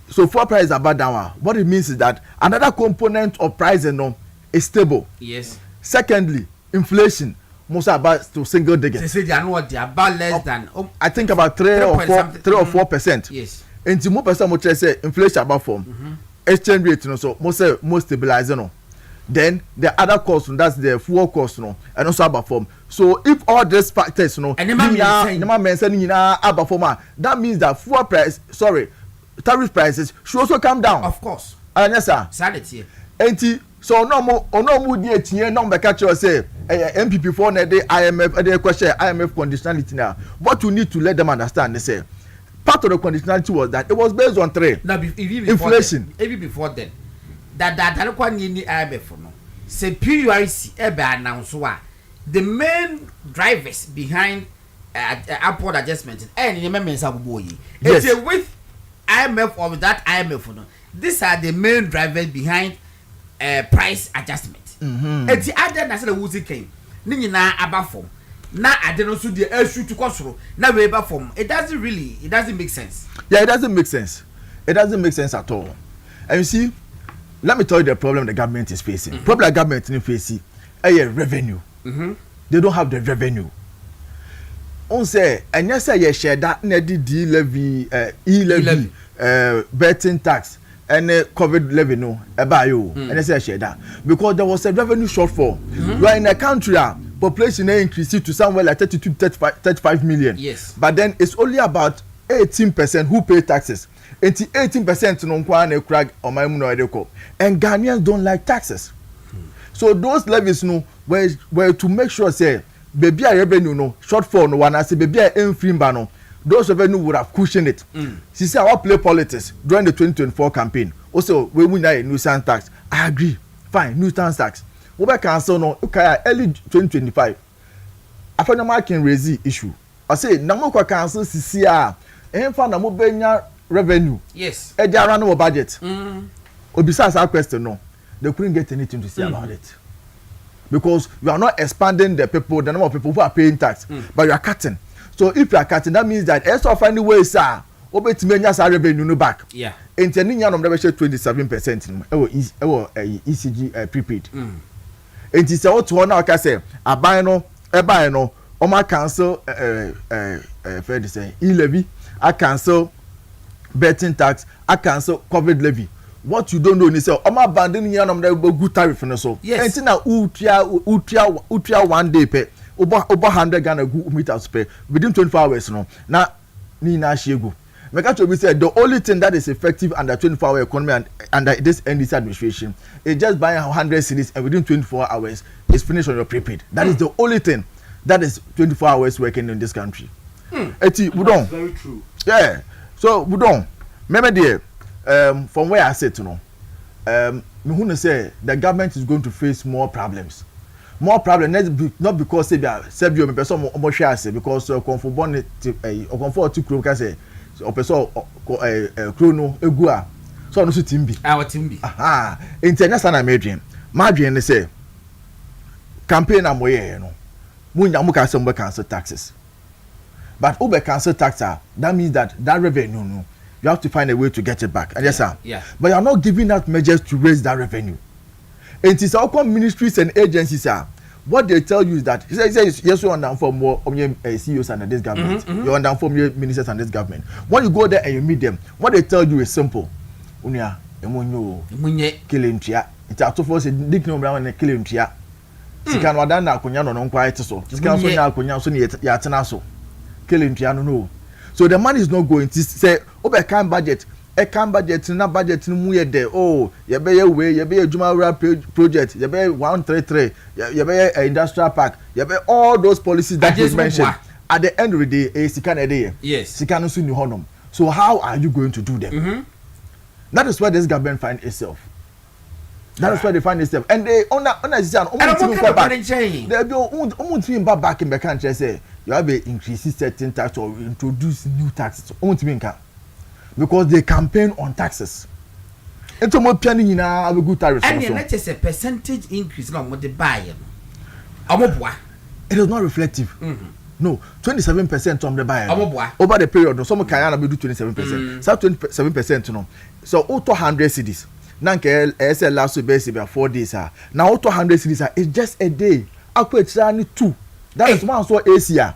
So fuel prices up and down. What it means is that another component of price no is stable. Yes. Secondly, inflation most about to single digits. They say they are not, they are about less than. I think about 3 or 4%. Yes. And more person would say inflation about form. Exchange rate no so most stabilizing no. Then the other cost that's the fuel cost no and also about form. So if all these factors no that means that fuel price tariff prices should also come down. Of course. Yes sir. Sanity. And so no more dear tie no be catch you say MPP for na the IMF the question IMF conditionality now. What you need to let them understand they say part of the conditionality was that it was based on three. Now inflation. Even before then. That one in the IMF no. Say PUIC announce the main drivers behind upward adjustment and remember it's with IMF or without IMF no. These are the main drivers behind price adjustment. And the other national woozy came. Nina above form. Now I don't know so the issue to cost now we above form. It doesn't make sense. Yeah, it doesn't make sense. It doesn't make sense at all. And you see, let me tell you the problem the government is facing. Problem the government is facing revenue. They don't have the revenue. On say and yes say share that D levy e-levy betting tax and COVID levy no about you and say share that because there was a revenue shortfall. We are in a country population increased to somewhere like 35 million. Yes. But then it's only about 18% who pay taxes. 18% no kwa na krag o my mu no edeko. And Ghanaians don't like taxes. So those levies no were to make sure say baby revenue no shortfall no one say baby enfrimba no those revenue would have cushioned it. She said I play politics during the 2024 campaign. Also we win a nuisance tax. I agree. Fine, nuisance tax. We be cancel no okay early 2025. After no can raise the issue. I say na mo kwa cancel sisi a enfa na mo benya revenue. Yes. They are running budget. Besides our question, no, they couldn't get anything to say about it because you are not expanding the people, the number of people who are paying tax, but you are cutting. So if you are cutting, that means that else of any way, sir, obey to me our revenue back. Yeah. And then you never share 27%. ECG prepaid. And it's all to one I say a buy no, or my cancel fair to say e-levy, I cancel betting tax, I cancel COVID levy. What you don't know is say I'm abandoning here on the good tariff and so. Yes. And now utria 1 day pay over 100 Ghana good meters pay within 24 hours no. Now Nina Shego. We said the only thing that is effective under 24-hour economy and under this NDC administration is just buying 100 cedis and within 24 hours is finished on your prepaid. That is the only thing that is 24 hours working in this country. That's very true. Yeah. So we don't. Remember there, from where I sit, you know, me who say the government is going to face more problems. More problems not because they are Serbia, me person mo share say because comfort born or comfort to crew can say or person chrono egua so no so timbi. Our timbi. Aha. International American. My dream say campaign am we you know. Mu nya mu ka say mo cancel taxes. But over cancel tax, that means that revenue, no, you have to find a way to get it back. And yes, sir. Yeah. But you are not giving out measures to raise that revenue. And it is our ministries and agencies, sir. What they tell you is that yes, you are down for more CEOs under this government. You are down for more ministers under this government. When you go there and you meet them, what they tell you is simple. Unia, emunye, killing tia. It's out of us a dignity around and killing tia. Sikan wadana kunya no quiet so. Sikan so nya kunya so ni yatenaso. Killing Tiano no. So the money is not going to say over can budget. A can budget na budget no mu ye de oh ye be Juma project ye be 133 ye be industrial park ye be all those policies that you mentioned at the end of the day sika na dey yes sika no so ni honum. So how are you going to do them? That is where this government find itself. That is where they find itself, and they on decision back in the country say you have to increase certain tax or introduce new taxes because they campaign on taxes. Into more planning in a good tariff. And let's just a percentage increase now what they buy. It is not reflective. No, 27% from the buyer. Over the period, no, some can do 27%. So 27%, no. So auto 100 cities. Nanke SL last base about 4 days. Now auto 100 cities it's just a day. I quit only 2. That is one so ACR.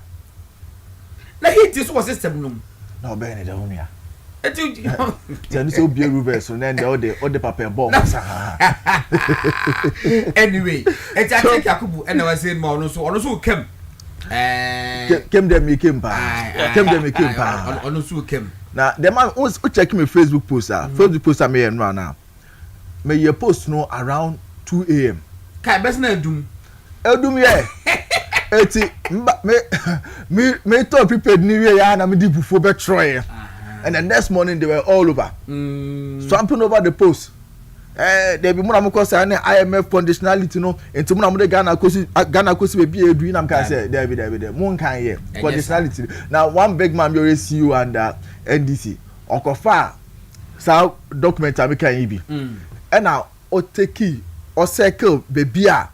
Now hit this was system no. No, Ben, the only. Then so be reverse, so then all the paper bomb. Anyway, it's I think Yakubu and I was saying more also came. Came them came back. Came them came back. Also came. Now the man was checking my Facebook post. Facebook post I may run now. May your post no around 2 a.m. Kai best na dum. Edum ye. Eti me to prepared new year ya na me di before be try. And the next morning they were all over. Swamping over the post. They be more because IMF conditionality no into more Ghana kosi be edu na can say there be mon kan here conditionality. Now one big man you see you and NDC okofa sa document am kan yi bi. And now o take o circle baby a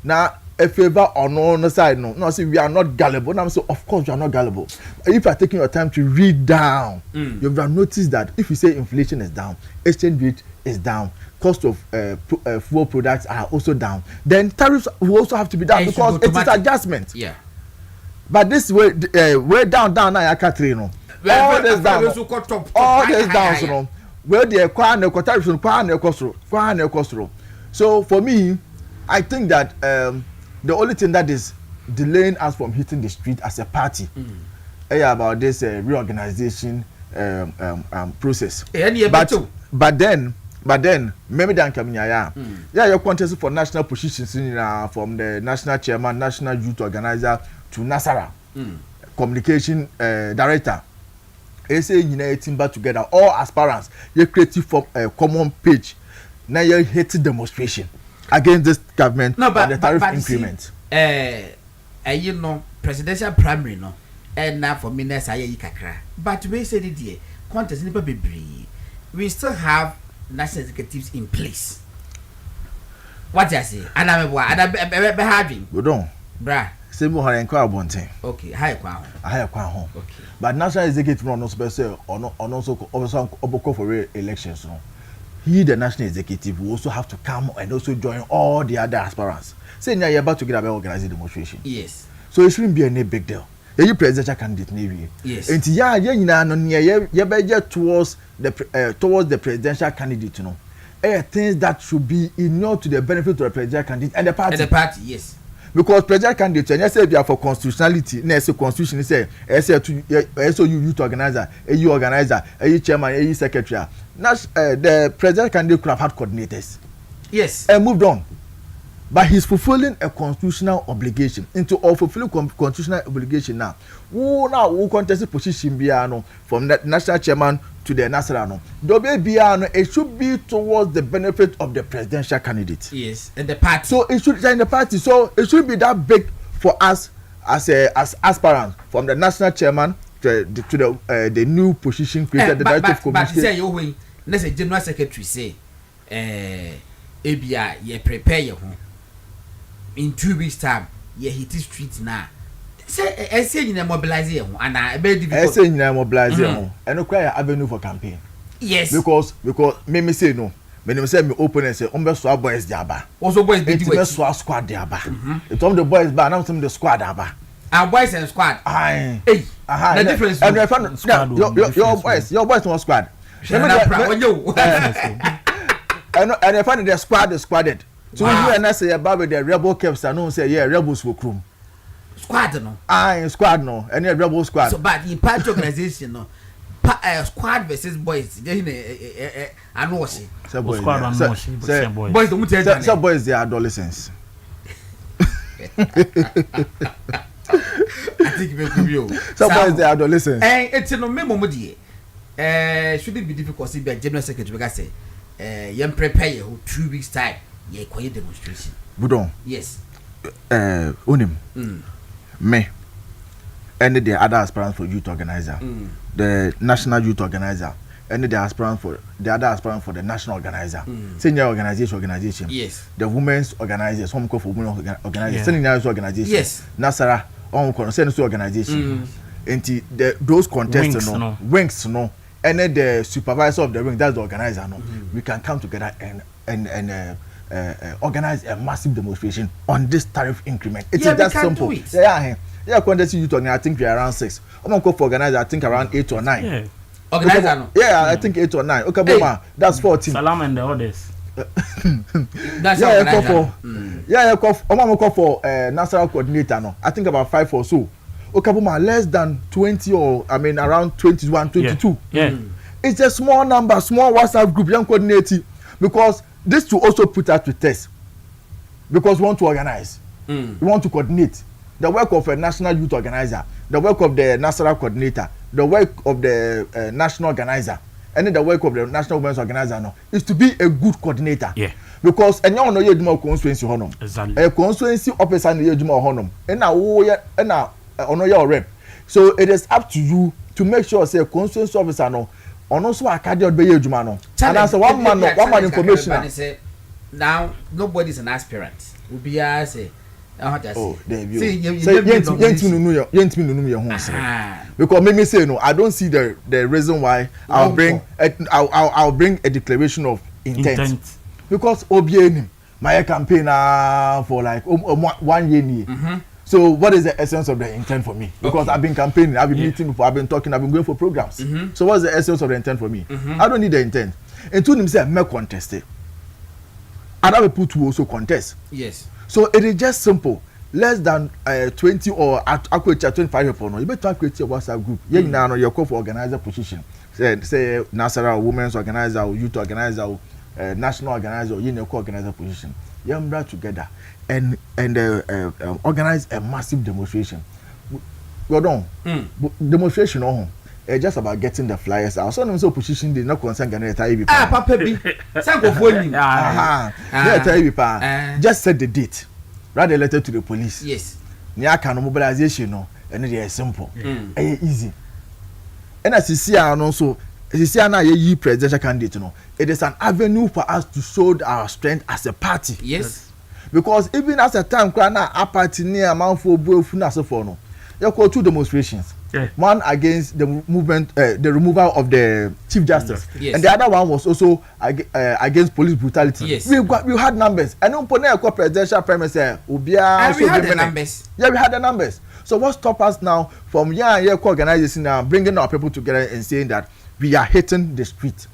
na a favor on no side no say we are not gullible. Now so of course you are not gullible. If you are taking your time to read down, you will notice that if you say inflation is down, exchange rate is down, cost of fuel products are also down, then tariffs will also have to be down because it is adjustment. Yeah. But this way down now I can't no. All this down. All this down so no. Where the tariffs and cost. So for me, I think that the only thing that is delaying us from hitting the street as a party about this reorganization process. But then maybe dan kamnya your contest for national positions from the national chairman, national youth organizer to Nasara communication director. They say you know team back together all aspirants you creative for a common page. Now you hate demonstration against this government and the tariff increment. You know presidential primary no and now for me next aye kakra. But we say the contest never be we still have national executives in place. What I say? And I'm having. We don't. Bruh. Say more than quite one thing. Okay, high crown. Okay. But national executive no special or also for elections. No. He, the national executive, will also have to come and also join all the other aspirants. Say now you're about to get about organizing demonstration. Yes. So it shouldn't be any big deal. You presidential candidate Navy. Yes. And towards the presidential candidate, you know. Things that should be inured to the benefit of the presidential candidate and the party. And the party, yes. Because presidential candidate, and you say they are for constitutionality, next constitution say you youth organizer, you organizer, you chairman, you secretary. The presidential candidate could have had coordinators. Yes. And moved on. But he's fulfilling a constitutional obligation. Into all fulfilling constitutional obligation now. Who contest position biano from the national chairman to the national. It should be towards the benefit of the presidential candidate. Yes, and the party. So it should in the party. So it should be that big for us as aspirants from the national chairman to the new position created, the director of communication. But say you win. Let's say general secretary say, ABI, you prepare your home. In 2 weeks time, you hit the streets now. Say you mobilize and I say you mobilize and require avenue for campaign. Yes. Because me say no. Me say me open and say swap boys diaba. Also boys be do swap squad diaba. It the boys ba now some the squad diaba. Our boys and squad. Aye. Hey. The difference. And your boys no squad. And I find the squad is squadded. So you and I say about the rebel camps, I know say rebels will come. squad no. Squad no. Any rebel squad. So but in party organization no. Squad versus boys. I know she. Squad and boys. Boys don't tell you. Some boys they are adolescents. I think it will be. Some boys they are adolescents. It's no memo modi. Should it be difficult to be a general secretary because say you prepare you 2 weeks time. Yeah, quiet demonstration. Budon. Yes. Unim. Me. And the other aspirants for youth organizer. The national youth organizer. And the aspirant for the other aspirant for the national organizer. Senior organization. Yes. The women's organizers. Some call for women organizers. Senior organization. Yes. Nasara on concern organization. And those contestants no wings no. And then the supervisor of the ring, that's the organizer no. We can come together and organize a massive demonstration on this tariff increment. It is that simple. Yeah, contest youth organizer, I think we are around 6. I'm going to go for organizer, I think around 8 or 9. Yeah. Organizer no? Yeah, I think 8 or 9. Okay, Boma, that's 14. Salam and the others. That's organizer. I'm going to go for national coordinator no. I think about 5 or so. Okay, Boma, less than 20 or I mean around 21, 22. Yeah. It's a small number, small WhatsApp group, young coordinating because this to also put us to test because we want to organize, we want to coordinate the work of a national youth organizer, the work of the national coordinator, the work of the national organizer, and then the work of the national women's organizer no, is to be a good coordinator. Yeah. Because and you know you do more constituency honum. Exactly. A constituency officer you do more honum. And now ono your rep. So it is up to you to make sure say constituency officer no on also academy be ejuma no. And as one man information. Now nobody's an aspirant. We be say there you say because make me say no, I don't see the reason why I'll bring a declaration of intent. Because OBN my campaign for like 1 year. So what is the essence of the intent for me? Because I've been campaigning, I've been meeting before, I've been talking, I've been going for programs. So what's the essence of the intent for me? I don't need the intent. And to them say me contest it. Other people to also contest. Yes. So it is just simple. Less than 20 or actually 25 people. No, you better create a WhatsApp group. You know your call for organizer position. Say Nasara women's organizer or youth organizer or national organizer or you know co-organizer position. You bring together and organize a massive demonstration. Go down. Demonstration on. Just about getting the flyers out. So no position did not concern Ghana Taibi. Papa B. Sanko phone you. Just set the date. Write a letter to the police. Yes. Nya can mobilization no, and it is simple. Easy. And as you see also, as you see now ye presidential candidate no, it is an avenue for us to show our strength as a party. Yes. Because even as a time na a party near amount for boyfriend as for no. You call 2 demonstrations. Yeah. One against the movement, the removal of the chief justice, and the other one was also against police brutality. Yes. We had numbers, and on pone presidential premise we had the numbers. Yeah, we had the numbers. So what stop us now from organization now bringing our people together and saying that we are hitting the street,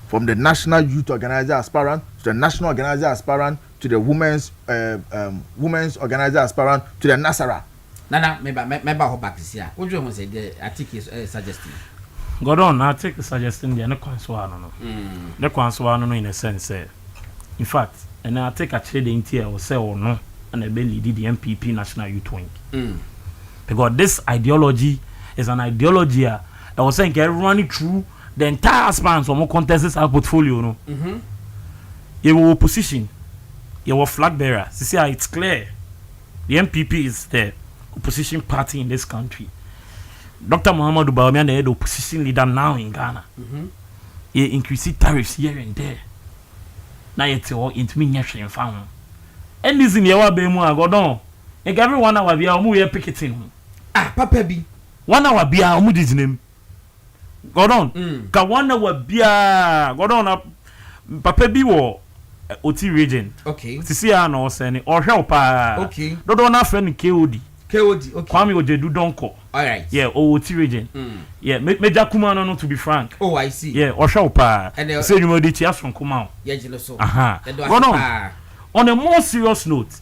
from the national youth organizer aspirant to the national organizer aspirant to the women's organizer aspirant to the Nasara. Nana, member ho back this year. What do you say? I think is suggesting. Go on, I take the suggestion there. No conswano no. No conswano no in a sense. In fact, and I take a trading tier or say or no, and I believe the MPP National Youth Wing. Because this ideology is an ideology that was saying everyone through the entire span of more contests our portfolio. No, you were opposition, you were flag bearer. See, it's clear. The MPP is there. Opposition party in this country. Dr. Muhammadu Bawumia, the head opposition leader now in Ghana. He increased tariffs here and there. Now it's all into me nyashing found. And this in your bemu I go down. And every 1 hour be our movie picketing. Papa B. 1 hour be our movie's name. Go down. Ka 1 hour be a go down. Papa B war. OT region. Okay. To see no sending or help. Okay. Don't have friend KOD. KOD, okay. Kwame Ojedu Donko. All right. Yeah, OT region. Yeah, Major Kumano no to be frank. Oh, I see. Yeah, Oshopa. And say you know the tears from Kumao. Yeah, you know so. On a more serious note,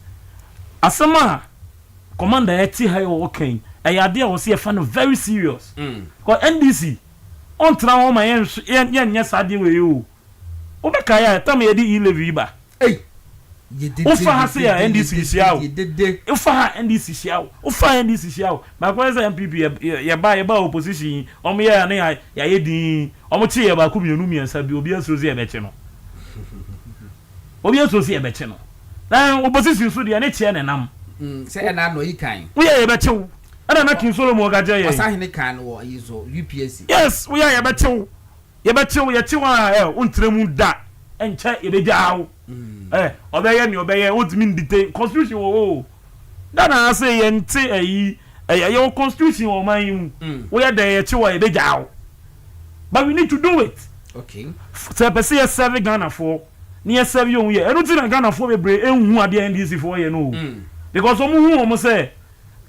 Asama commander eti ha yo okay e ade a wo se e fa no very serious because NDC on tra wo ma yen yen sade we yo wo be kai a tam ye di e-levy ba ufa ha se ya NDC siawo ufa ha NDC siawo ufa NDC siawo ba kwa se MPP ye ba opposition omo ye na ya ye din omo chi ye ba ku mienu miensa bi obi asoro se ye beche no obi asoro se ye beche no na opposition so de na che ne nam se na no yikan we ye beche wo ana na kin Solomon ga je ye osahene kan wo yizo UPSC yes we ye beche wo ye che wa ontremu da enche ye bejaawo obeye ni obeye otimi ndite constitution wo that na say ye nte your constitution wo man yu we ya dey chewa e bejaw but we need to do it okay so person ye serve Ghana for ni serve you ye enu ti na Ghana for bebre enhu ade NDC for ye no because omo say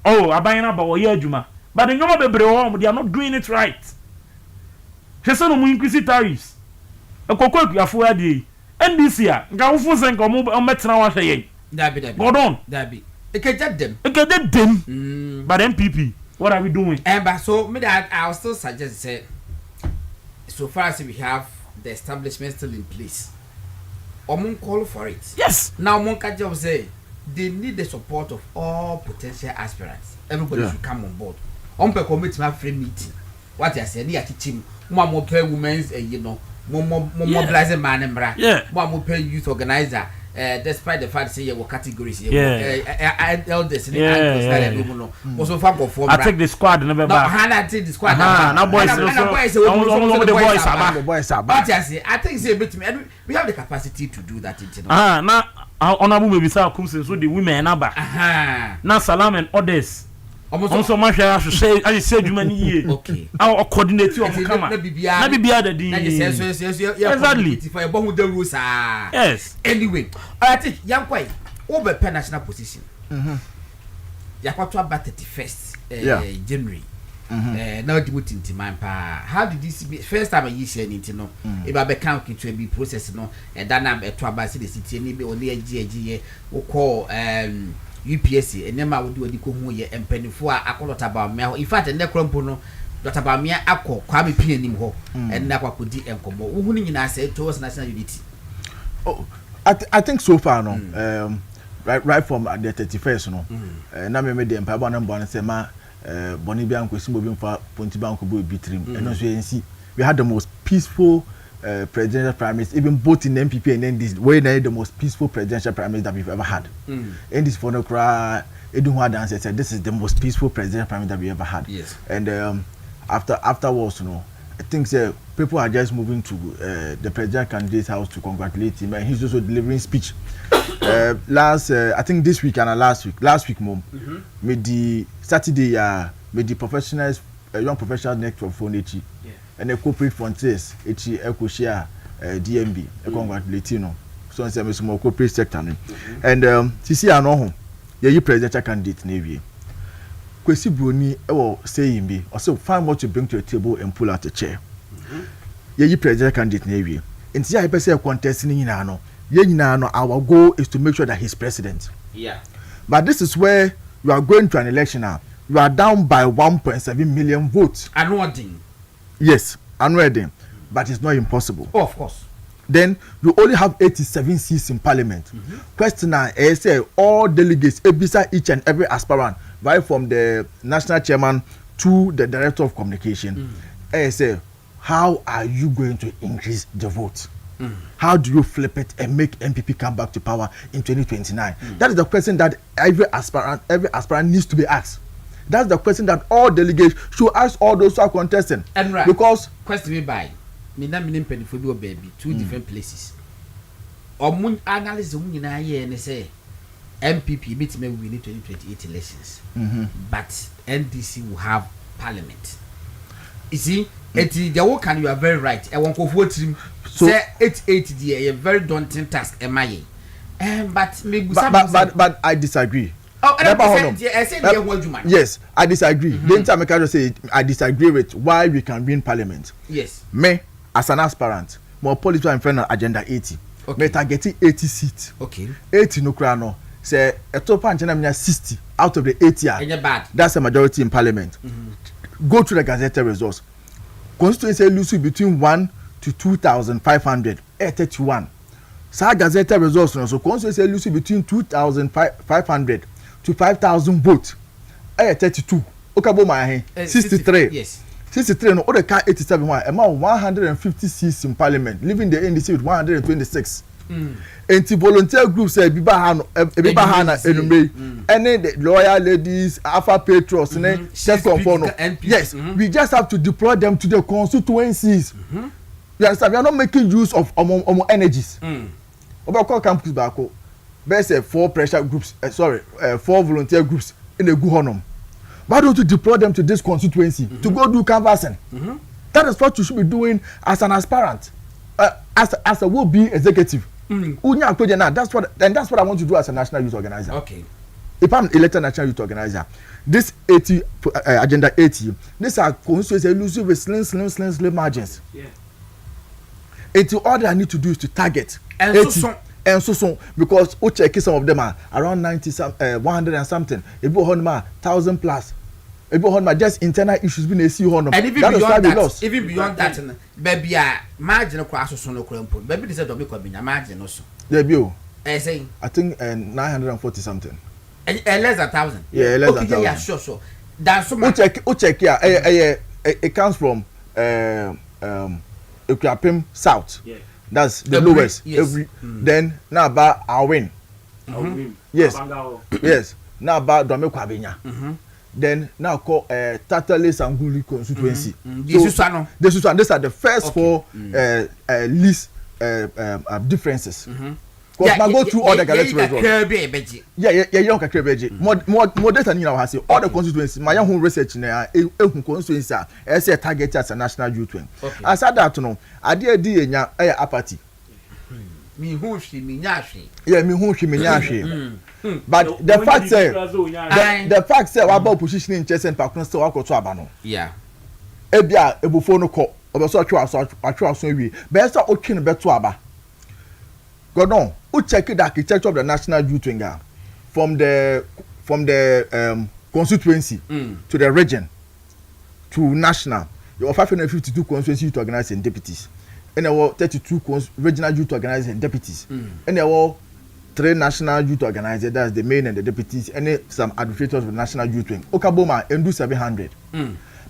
oh aban na ba wo ye adwuma but the nyoma bebre wo they are not doing it right hese no mu increase tariffs ekoko akuafo ade NDC a nga wo sen ko mo metena wa hwe yen dabi Gordon dabi ekejad dem but MPP what are we doing but so me that I'll still suggest say so far as we have the establishment still in place omun call for it yes now mon ka job say they need the support of all potential aspirants everybody should come on board on pe committee ma free meeting what you say ni akichim mo pay women's you know mobilize man mbra mo pay youth organizer despite the fact say your categories elders in the also fa go for I take the squad never back I take the squad now boys the boys are but I think say we have the capacity to do that now honorable maybe say come so the women na ba now Salam and others also ma hwa say I say adwuma ni ye okay our coordinator of kama na bibia da din exactly for your bohu the rules yes anyway I think yankwai over per national position yakwato about 31st January now the voting time pa how did this be first time you share anything no e ba be count to be process no e da na e to about the city ni be only agi wo call UPSC enema wodi ko hu ye empanifo a akolota ba me in fact ene krompo no Dr. Bamia akọ kwa me pin anim ho ene akwakodi enkomo wo hu ni nyina say towards national unity I think so far no right from the 31st no na me de empaba na mbon say ma boni bia nkosi mo bi mfa ponti banko bo bitrim eno so yensi we had the most peaceful presidential primaries, even both in MPP and NDC, where they the most peaceful presidential primaries that we've ever had. And this for no cry, said this is the most peaceful presidential primary that we ever had. Yes. And afterwards, you know, I think people are just moving to the presidential candidate's house to congratulate him, and he's also delivering speech. I think this week and last week, mom, made the Saturday, made the professionals, young professional network for Nechi. And a corporate frontiers, echo share DMB, a congratulate you know. So I say I'm small corporate sector. And CC I know you presidential candidate Navy. Kwesi Bruni saying be also find what you bring to the table and pull out a chair. You presidential candidate Navy. And see I say contesting in ano. Our goal is to make sure that he's president. Yeah. But this is where you are going to an election now. You are down by 1.7 million votes. Yes, unready, but it's not impossible. Oh, of course. Then you only have 87 seats in parliament. Question now, I say all delegates, beside each and every aspirant, right from the national chairman to the director of communication. I say, how are you going to increase the vote? How do you flip it and make MPP come back to power in 2029? That is the question that every aspirant needs to be asked. That's the question that all delegates should ask all those who are contesting. And right. Because question me by me na me penifo baby two different places. Omun analysis nyina ye ne say MPP meet me win 2028 elections. But NDC will have parliament. You see, the work and you are very right. I want to vote him. So 880 a very daunting task am I. But maybe but I disagree. Yes, I disagree. The time I can just say I disagree with why we can win parliament. Yes. Me as an aspirant, more political and friend agenda 80. Okay. Me targeting 80 seats. Okay. 80 no crano. say a top punch and 60 out of the 80 bad. That's a majority in parliament. Go to the Gazette results. Constituency lose between 1 to 2,500 31. Sa Gazette results so constituency lose between 2,500 to 5,000 votes 32. Okabo my 63. Yes. 63 no other car 87 one amount 150 seats in parliament, leaving the NDC with 126. Anti volunteer groups biba hana enume any the loyal ladies alpha patrons just conform. Yes, we just have to deploy them to the constituencies. You understand? We are not making use of energies. About campus bako best 4 pressure groups 4 volunteer groups in a good honor. Why don't you deploy them to this constituency to go do canvassing? That is what you should be doing as an aspirant, as a will-be executive. That's what I want to do as a national youth organizer. Okay. If I'm elected national youth organizer, this 80 agenda 80, these are constituencies elusive with slim margins. Yeah. All that I need to do is to target and 80. And so because some of them are around 100 and something. If you hold 1,000 plus. If you hold just internal issues being a see on them. And even beyond that, baby, margin across so no crumple. Baby, this is a big margin also. Yeah, bill. I say, I think 940 something. And less than 1,000. Yeah, less than 1,000. Yeah, sure. That's so much. Check, yeah. It comes from Equiapim South. Yeah. That's the lowest. Yes. Then now about our win. Yes. Yes. Now about Dome Kwabenya. Then now call Tatale Sanguli constituency. These are the first 4 least differences. Because I go through all the Gazette results. Yeah, young Kakrebeji. More data you know has all the constituencies. My own research now, constituency as a target as a national youth wing. As I that no, I did apathy. Me who she me nyashi. Yeah, me who she me nyashi. But the fact say about position in chess and Pakistan still wako to abano. Yeah. Ebia ebufo no ko. Obeso atwa so wi. Be so otwe no beto aba. God no, who check the architecture of the national youth wing from the constituency to the region to national. You have 552 constituency youth organizers and deputies. And there were 32 regional youth organizers and deputies. And there were 3 national youth organizers, that's the main and the deputies, and some administrators of the national youth wing. Okaboma and do 700.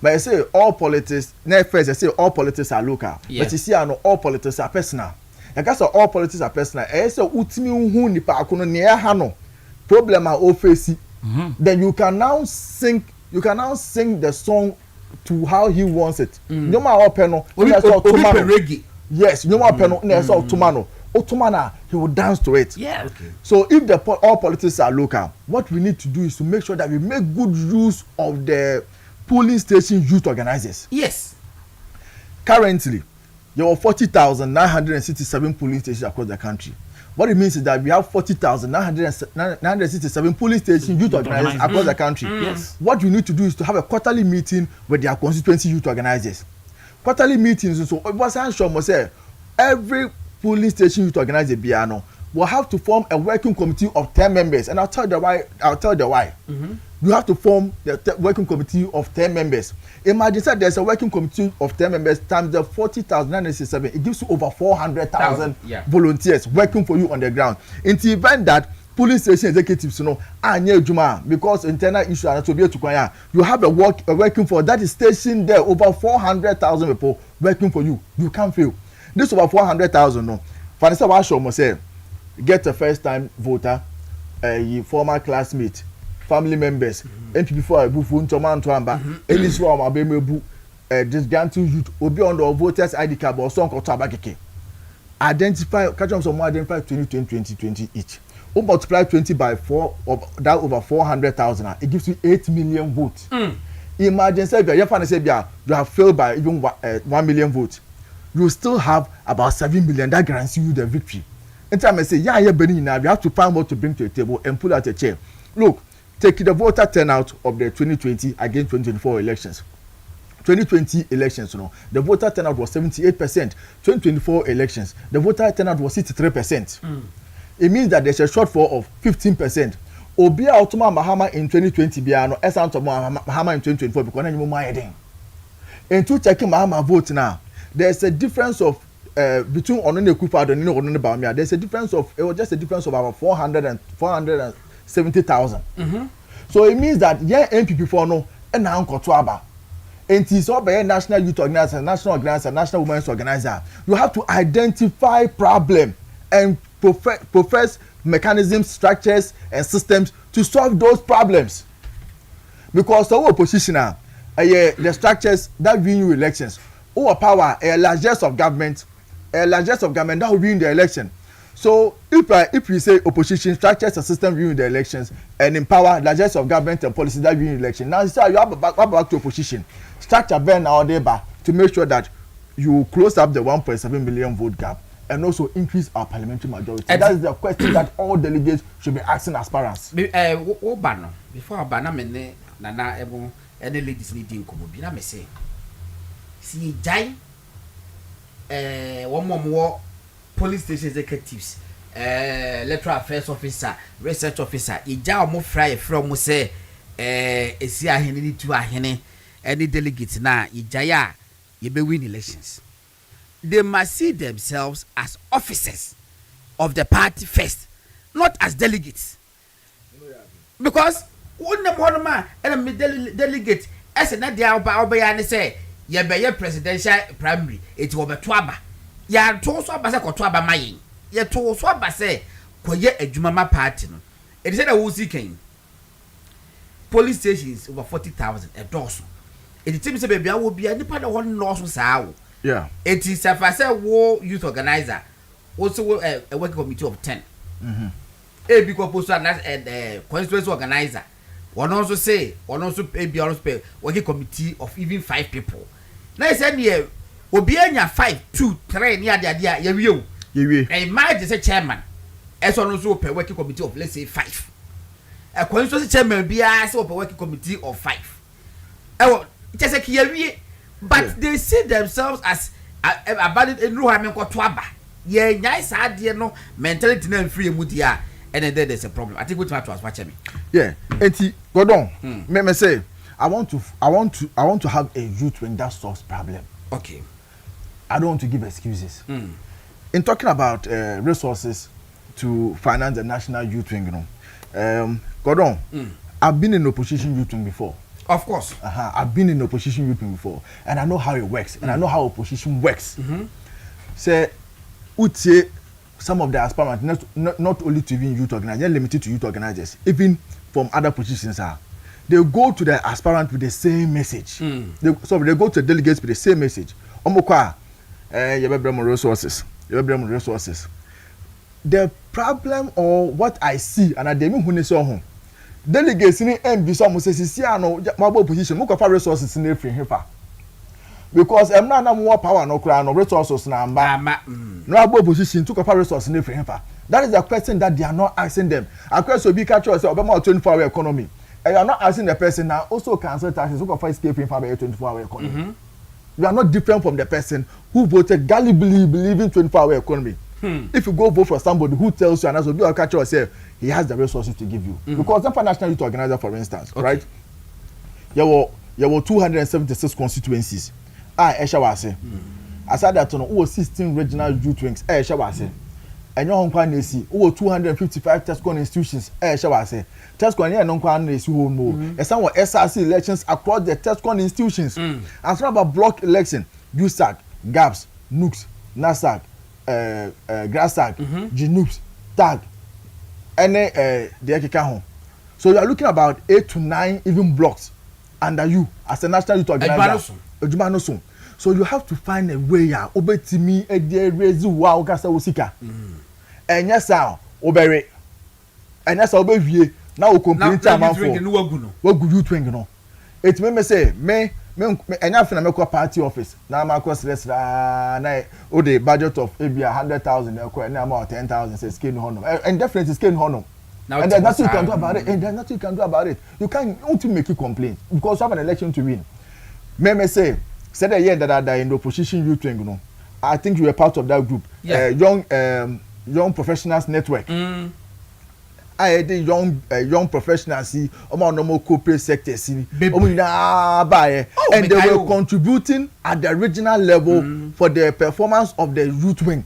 But I say all politics, first I say all politics are local. Yeah. But you see, I know all politics are personal. And because all politics are personal, I say utimi hu nipa akono near hano problem are all facing. Then you can now sing the song to how he wants it. No matter penno, yes, no matter penno, no tomano. Otomana, he will dance to it. Yeah. Okay. So if the all politics are local, what we need to do is to make sure that we make good use of the polling station youth organizers. Yes. Currently, there are 40,967 polling stations across the country. What it means is that we have 40,967 polling station youth organizers across the country. Yes. What we need to do is to have a quarterly meeting with their constituency youth organizers. Quarterly meetings, so what's say every polling station youth organizer Biano will have to form a working committee of 10 members, and I'll tell the why. You have to form the working committee of 10 members. Imagine that there's a working committee of 10 members times the 40,967. It gives you over 400,000 volunteers working for you on the ground. In the event that police station executives, because internal issue and to be to you have a working for that is stationed there over 400,000 people working for you. You can't fail. This over 400,000 no. Vanessa Washo must say get a first time voter, a former classmate, family members, NPP for a buffon to man to amba, any swam a baby disgruntled youth will be on the voters ID card or song or tabakeke. Identify catch on some identify 20 each. Or multiply 20 by 4 of that over 400,000. It gives you 8 million votes. Imagine say you have failed by even 1 million votes. You still have about 7 million that guarantees you the victory. And time I say, yeah, Benin now, we have to find what to bring to the table and pull out a chair. Look, take the voter turnout of the 2020 against 2024 elections. 2020 elections, the voter turnout was 78%. 2024 elections, the voter turnout was 63%. it means that there's a shortfall of 15%. Obia Ottoman Mahama in 2020 biano Esan Mahama in 2024 because any more heading. And to checking Mahama vote now, there's a difference of between Onone Kufa and Onone Bamia. There's a difference of it was just a difference of about 470,000. So it means that MPP for no and now Kotwaba. And it's all by a national youth organizer, national organizer, national women's organizer. You have to identify problem and profess mechanisms, structures, and systems to solve those problems. Because the opposition the structures that win you elections, or power, a largest of government that will win the election. So if we say opposition structures and systems win the elections and empower largest of government and policy that win the election, now you have back to opposition. Structure Ben now to make sure that you close up the 1.7 million vote gap and also increase our parliamentary majority. That is the question that all delegates should be asking aspirants. Before Abana Mene Nana Ebo any ladies needing Komobina me say. See Jai one more police station executives, electoral affairs officer, research officer, Ija mo fry from say esi ahene to ahene any delegates na Ijaya you be win elections. They must see themselves as officers of the party first, not as delegates. Because when the man and delegate as another Obayane say, ye be presidential primary, it will be twaba. Ya to so abase ko twaba mayin. Ye to so abase ko ye adwumama party no. It said that we seeking police stations over 40,000 a dozen. It seems to be a will be a nipa na one loss sao. Yeah. It is a fast war youth organizer. Also a working committee of 10. A big opposed and constituency organizer. One also say, one also be also working committee of even 5 people. Now I said yeah, will be any 5, 2, 3 near the idea you. And my just a chairman. As one also a working committee of let's say 5. A constituency chairman be also a working committee of 5. Oh, just a key. But they see themselves as abandoned in Ruhamen Kotwaba. Yeah, nice idea, no mentality and free mudia, and then there's a problem. I think we have to watch me. Yeah, Eti, go on. Me say, I want to have a youth wing that solves problem. Okay. I don't want to give excuses. In talking about resources to finance the national youth wing, go on. I've been in opposition youth wing before. Of course. I've been in opposition youth before, and I know how it works, and I know how opposition works. Say, some of the aspirants, not only to even youth organizers, limited to youth organizers, even from other positions, they go to the aspirant with the same message. They go to the delegates with the same message. Omokwa, you have resources. The problem or what I see, and I didn't who saw home. Delegates in MB some say no mobile position mo kwa resources in free here because em na more power no kra no resources na mba no abo position to kwa resources in free here. That is the question that they are not asking them. Across will be catch us obama 24-hour economy, and you are not asking the person now also cancel taxes who can escape for 24-hour economy. You are not different from the person who voted gallantly believing 24-hour economy. If you go vote for somebody who tells you and also be a catcher yourself, he has the resources to give you. Because the national youth organizer, for instance, right? There were 276 constituencies. Eshawase. Aside that, there were 16 regional youth wings. Eshawase. And your home nesi, over 255 Tesco institutions. Eshawase. Tesco and non nesi who more. And some were SRC elections across the Tesco institutions. And some about block election, USAC, GAPS, NUCS, NASAC. Grassroots, Genoops, Tag, and the Ekeka. So you are looking about 8 to 9 even blocks under you as a national youth organizer. So you have to find a way. Obetimi ede raise wa okasa osika. And yes, obere. And yes, obevie. Now we complete time for. What good you twing no? It me say me enya fina me party office na ma cost less na o the budget of maybe 100,000 na ma 10,000 say skin honum and definitely skin honum and there's nothing you can do about it you can't make you complain because you have an election to win. Me say the year that I in the opposition youth wing no I think you were part of that group. Young young professionals network. I the young professionals see normal corporate sectors see and they were contributing at the regional level for the performance of the youth wing.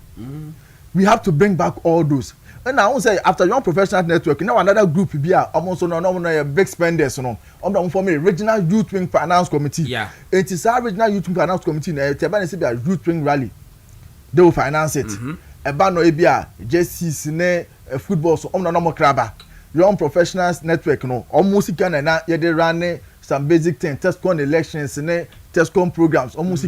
We have to bring back all those. And I won't say after young professionals network, now another group be almost no big spenders form a regional youth wing finance committee. Yeah, it is our regional youth wing finance committee. Now a youth wing rally, they will finance it. Eba no ebia JCs ne football so normal craba young professionals network no almost can na ye dey run some basic things TESCON elections ne TESCON programs almost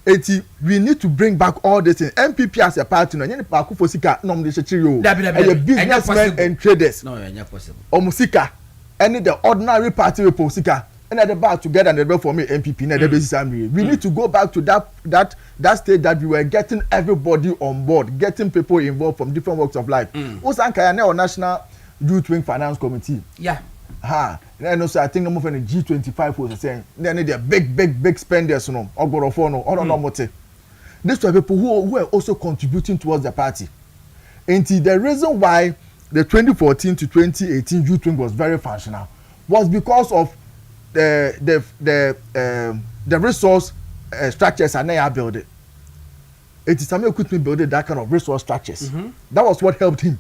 eti we need to bring back all this thing. MPP as a party no any park for sika no dey chechiri o businessmen and traders no possible almost any the ordinary party we for sika and at the back together and the for me MPP na the basis we need to go back to that stage that we were getting everybody on board, getting people involved from different walks of life. Usankaya na national youth wing finance committee. Yeah. And also I think no more than G25 was saying they need a big spenders no ogorofo no or no mote. These were people who were also contributing towards the party. And the reason why the 2014 to 2018 youth wing was very functional was because of the resource structures are now built. It is Samuel Kutmi building that kind of resource structures. That was what helped him.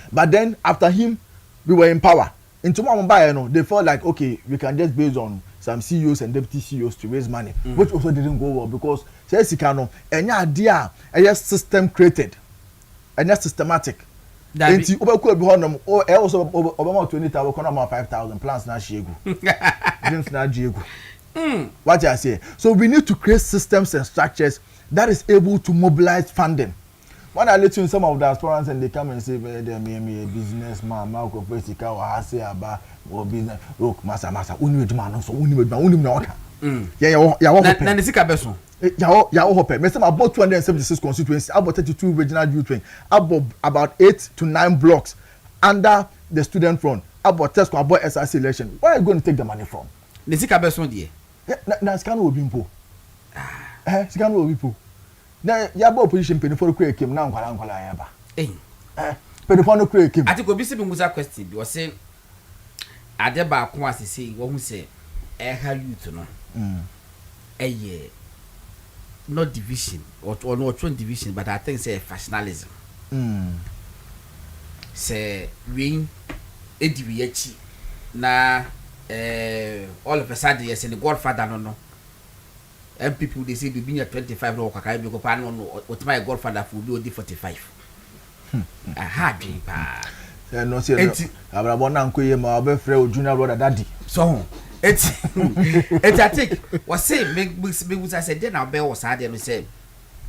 But then after him, we were in power. In tomorrow, they felt like okay, we can just base on some CEOs and deputy CEOs to raise money, which also didn't go well because any idea, a system created, and systematic. Enti obekwa bi honom o e also obama 20,000 kono 5,000 plans na shiegu dreams na jiegu what I say. So we need to create systems and structures that is able to mobilize funding. When I let you in some of the aspirants and they come and say they me a businessman Marco Pesika or Hase Aba or business look massa uni eduma so uni na oka ya wo na ne sika beso ya wo hope me say about 276 constituencies about 32 regional youth wing about 8 to 9 blocks under the student front about test about SRC election. Where are you going to take the money from? Ne sika beso die na sika no obi mpo sika no obi mpo na ya ba opposition penifo no kure kim na nkwala ya ba penifo no kure kim ati ko bi se bi musa question bi o say ade ba ko asese wo hu say ha youth no not division or not division, but I think say factionalism. Say we ediviachi na all of a sudden yes and the godfather no and people they say be being 25 no kakai be ko pa no what my godfather for be 45 aha dream pa no say abrabo na nkoye ma obefre o junior brother daddy so it's I think was say me was I said then I'll be was had them say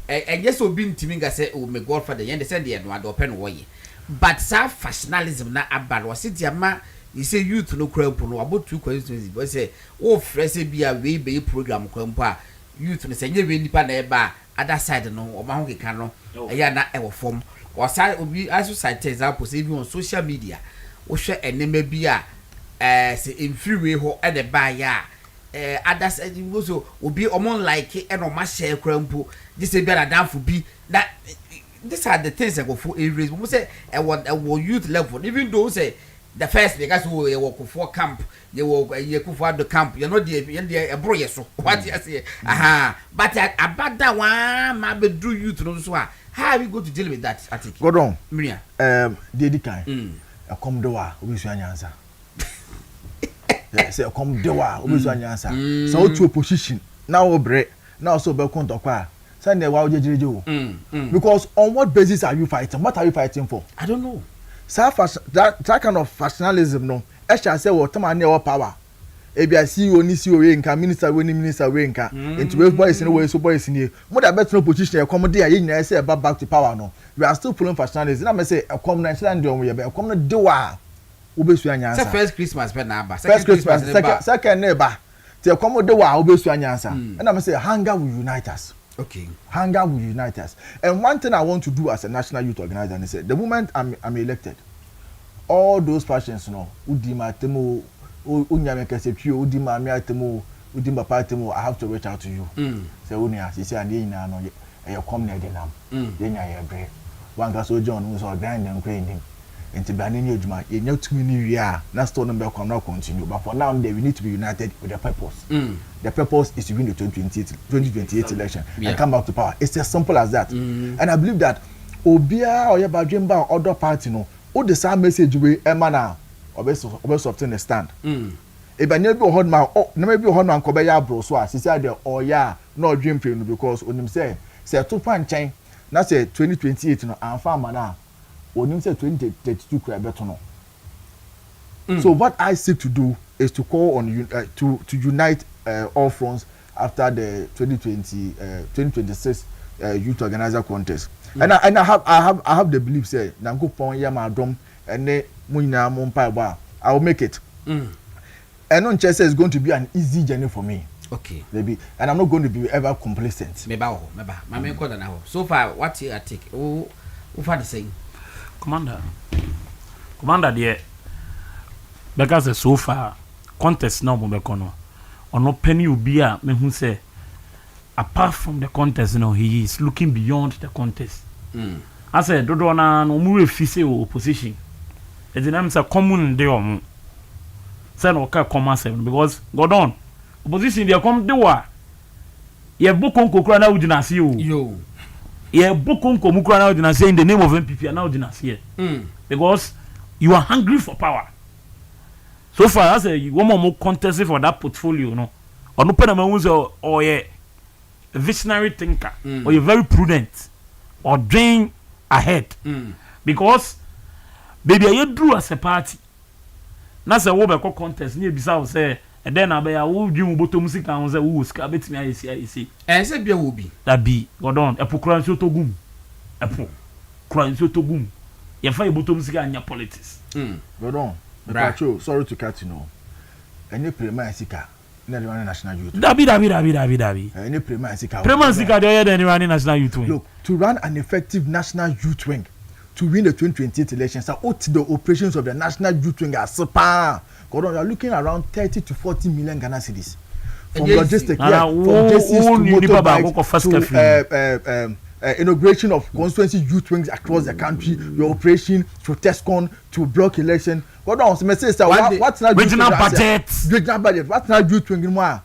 and yes obi ntimi ga say oh my godfather yen they said they no open way but sa factionalism na abal was it ma you say youth no crowd no about 2 questions but say oh fresh be a we be program kwampa youth no say nye we nipa na e ba other side no o ma ho keka no eya na e wo form or side obi aso site example say even on social media wo hwe enema bi a say in free way ho e de ba ya others so obi omon like e no ma share kwampo just say be na danfo bi that these are the things that go for areas we say youth level even though say the first because we work for camp you work for the camp you know the bro yeso what you say but about that one ma be do youth no so how are we going to deal with that I think go on Miriam dey kan e come do a obi so anyansa say come do a obi so anyansa so to opposition now obre now so be kontokwa say na wa ojejeje o because on what basis are you fighting? What are you fighting for? I don't know. That kind of factionalism no e shall say what man near power e be CEO ni CEO we nka minister we ni minister we nka into we boys ni we so boys ni mo da better opposition e come there ye nyina say back to power no we are still following factionalism na me say e come na stand on we e come no de wa obesu anyansa say first Christmas be na ba second neighbor te come de wa obesu anyansa and na me say hunger will unite us. Okay. Hunger will unite us. And one thing I want to do as a national youth organizer is say the moment I'm elected, all those passions, you know, udima temo, unyame kesepio, udima mi atemo, udima patemo, I have to reach out to you. Say unia, say and ye na no, e come near the nam, ye nya ye bre. one gas John was or grind and grinding. Into banning your juma, you know too many years, not store number can not continue. But for now, we need to be united with the purpose. The purpose is to win the 2028 election and come back to power. It's as simple as that. And I believe that Obia or your Bajimba or other party, no, all the same message we emana or best often the stand. If I never hold my never hold my Kobeya bro, so as he said, oh yeah, no dream film because when him say 2 chain, that's say 2028, no, and farmer now. When you say 2032 better no. So what I seek to do is to call on to unite all fronts after the 2026 youth organizer contest. And I have the belief say nanko pon ya madom ene munyina mo mpa ba I will make it. And on chess is going to be an easy journey for me. Okay. Maybe and I'm not going to be ever complacent. Meba. Mama ko na ho. So far what you take? Who for the same? Commander, dear, because so far, contest now, Mobekono, or no penny will be a me who say, apart from the contest, he is looking beyond the contest. I said, Dodona, no more physical opposition. It's an answer common day. Send okay, common 7 because God on opposition, they come the war. You have book on Kokra, would not see you. Yo. Yeah, Bokon Komukra now did not say in the name of MPP and now did not see it. Because you are hungry for power. So far, as a woman more contested for that portfolio, no, or no Panama or a visionary thinker, or you're very prudent, or drain ahead. Because baby, you drew as a party. That's a woman contest near Bissau say. And then I be a would you bottom music and was a woo scabbit me. I see. And say be will be that be go on a pukran so to boom. A poor crying so to boom. You find bottom music and your politics. Go on. Sorry to cut you know. Any premier sika. National youth. Dabi. Any premier sika. Premier sika there than running national youth wing. Look, to run an effective national youth wing to win the 2028 elections, what the operations of the national youth wing are super. God, you are looking around 30 to 40 million Ghana cedis. From logistics, from JCs to inauguration of constituency youth wings across the country, your operation to TESCON to block election. God, what's not regional budget? Regional budget. What's not youth wing in one?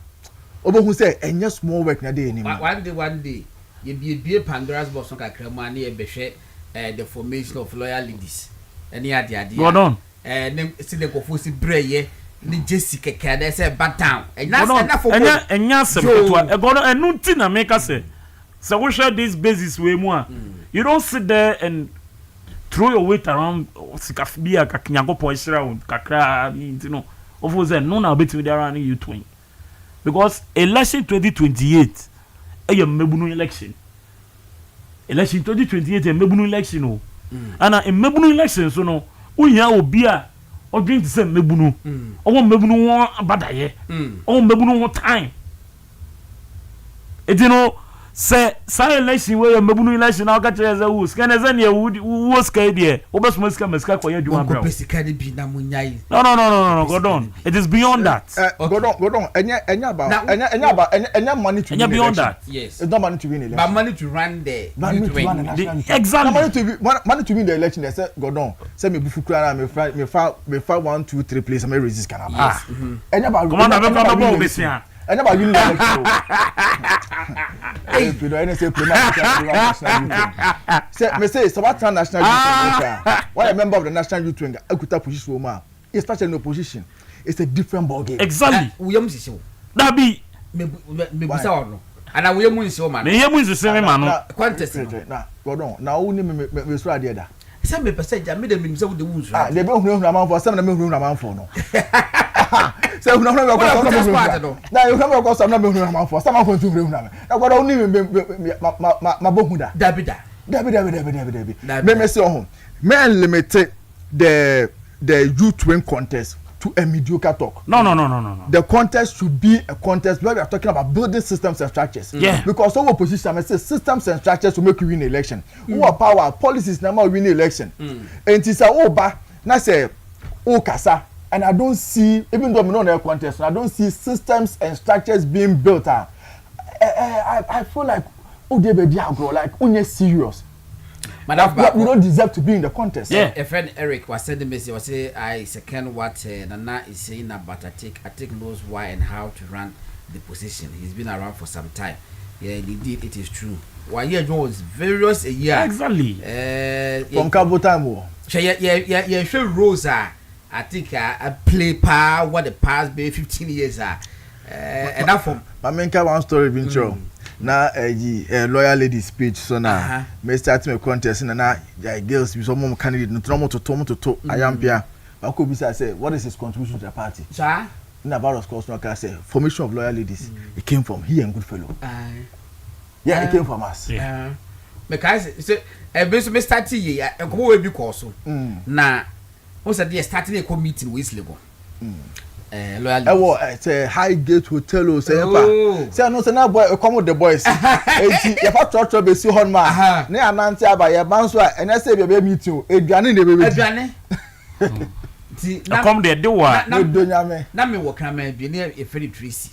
Over who say, and just small work na day anymore. One day, you be a Pandora's box on Kakramani and Beshe, the formation of loyal ladies. And the idea. God on. Nem see the kofusi breye ni Jessica Kade say back down and that's for enya sem to e go no enu ti na make say we share this basis we mu you don't sit there and throw your weight around sikafibia kakinyago po isra kakra you know of say no na between there around you twin because election 2028 e mebunu election 2028 e mebunu election o and a mebunu election so no unya obia o drink the same mebunu o mebunu won abadaye o mebunu won time you know say election where mebunu election now catch as a who's can as any who scared there o best must come scared for you do one bro no go on it is beyond that go on enya money to win beyond that yes it's not money to win election but money to run the exactly money to win the election they say go on say me bufu kra na me fa 1 2 3 place me resist can yes enya ba commander be come about besia enya ba win the election hey you know any say national me say so what national youth why a member of the national youth wing akuta position woman especially in opposition it's a different ball game exactly we am sisi that be me bisa ono ana we am sisi o man me am sisi me man no contest na go on na wo ni me so ade da say me percent me dem say wo de wunsu de be hunu amanfo say na me hunu amanfo no say hunu amanfo ko na you come go say na me hunu amanfo say amanfo tu hunu na go on ni me bohu da dabi me say on me limit the youth wing contest to a mediocre talk. No. The contest should be a contest where we are talking about building systems and structures. Yeah. Because some opposition, I say systems and structures to make you win election. Who are power policies now win election. And it's a na say kasa. And I don't see, even though I'm not in a contest, I don't see systems and structures being built. I feel like Asare-Bediako, like unye serious. But we don't deserve to be in the contest. Yeah. A friend Eric was sending me, was say I second what Nana is saying about Atik knows why and how to run the position. He's been around for some time. Yeah, indeed, it is true. Why year John was various a year. Exactly. From Cabo time. Yeah, sure Rosa. I think I play power what the past be 15 years are. And that from I mean, one story been true. Now a lawyer lady speech so now may start me contest and now girls with some candidate no to I am Pia. I could be say what is his contribution to the party? sir. In about of course no can say formation of lawyer ladies. It came from he and Goodfellow. Yeah, it came from us. Yeah. Because say me start here and come we be course. Na who said they starting a meeting with Lego. Lawyer it's a high gate hotel say say no say na boy come with the boys. Enti you for church be see hon ma. Na anante aba ye ban so and say be meeting eduane na be eduane. Ti na come there do wa na donyame. Na me wo kan ma bi na e feri Tracy.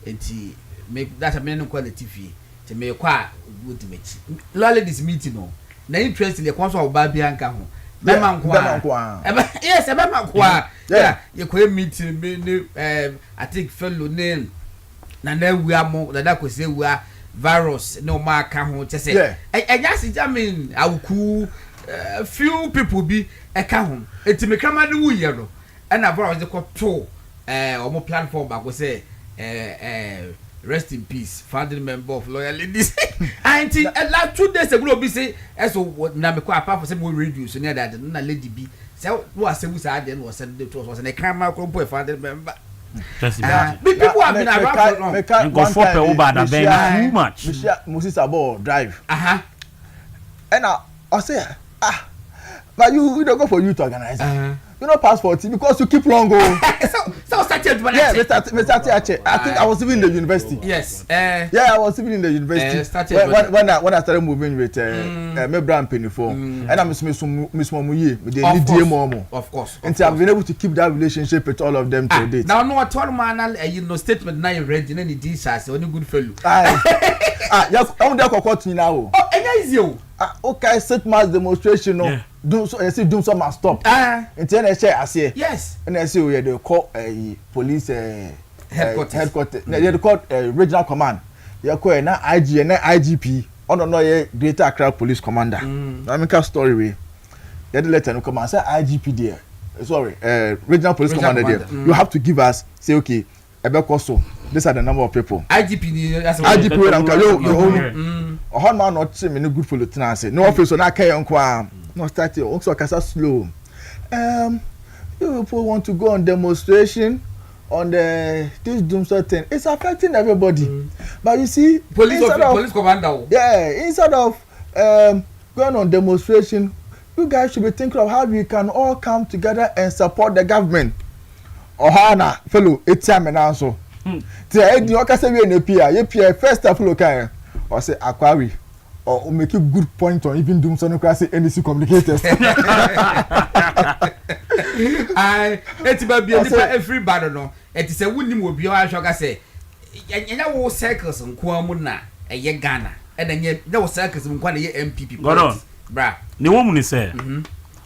Enti make that a men quality fee. Te me kwa good mechi. Lawyer this meeting no. Na interest le kon so oba bia nka ho. Bema nkwa. Yes, bema nkwa. Yeah, you could meet me I think fellow name. Na we are more that could say we are virus no mark can just say. And yes, I mean I will cool few people be a count. It's me come and do yellow. And I brought the control or more platform back will say rest in peace, founding member of Loyal Ladies. I think last 2 days ago be say as what Namiko apart for some radio so near that na lady be. So what say we said then was said it was a camera group founding member. Just People have been around for long. And go for pe over that too much. Moses Abo drive. And I say but you don't go for youth organizer. You know passport because you keep long go. So started when I think I was even in the university. Yes. Yeah, I was even in the university. When I started moving with my brand penny for and I'm Miss Momuye with the DMO. Of course. And I've been able to keep that relationship with all of them to date. Now no at all man you know statement now you read in any DSAS only good fellow. Yes, I'm there for court now. Oh, and is you. Okay, set mass demonstration no. Do so I see do some must stop. And then I say yes. And I say we they call police headquarters. They call regional command. They call na IG na IGP. On no Greater Accra Police Commander. I make a story we. They letter no come and say IGP there. Sorry, regional police commander there. You have to give us say okay, Ebekoso. These are the number of people. IGP that's IGP we am oh man not say me no good for lieutenant say. No officer na kai on no start it also kasa slow. You people want to go on demonstration on the this doomsday thing. It's affecting everybody. But you see police commander. Yeah, instead of going on demonstration, you guys should be thinking of how we can all come together and support the government. Ohana fellow etiam na so. Ti e di okase we na pia, ye pia first of all kan or say Aquari or make a good point on even doom so no say NDC communicators. I etiba bia nipa every bad no. Eti say wunim obi o ahwoka say enya wo circles nko amu na eye Ghana. E na nye wo circles nko na ye MPP. Bra. Ne wo mu ni say.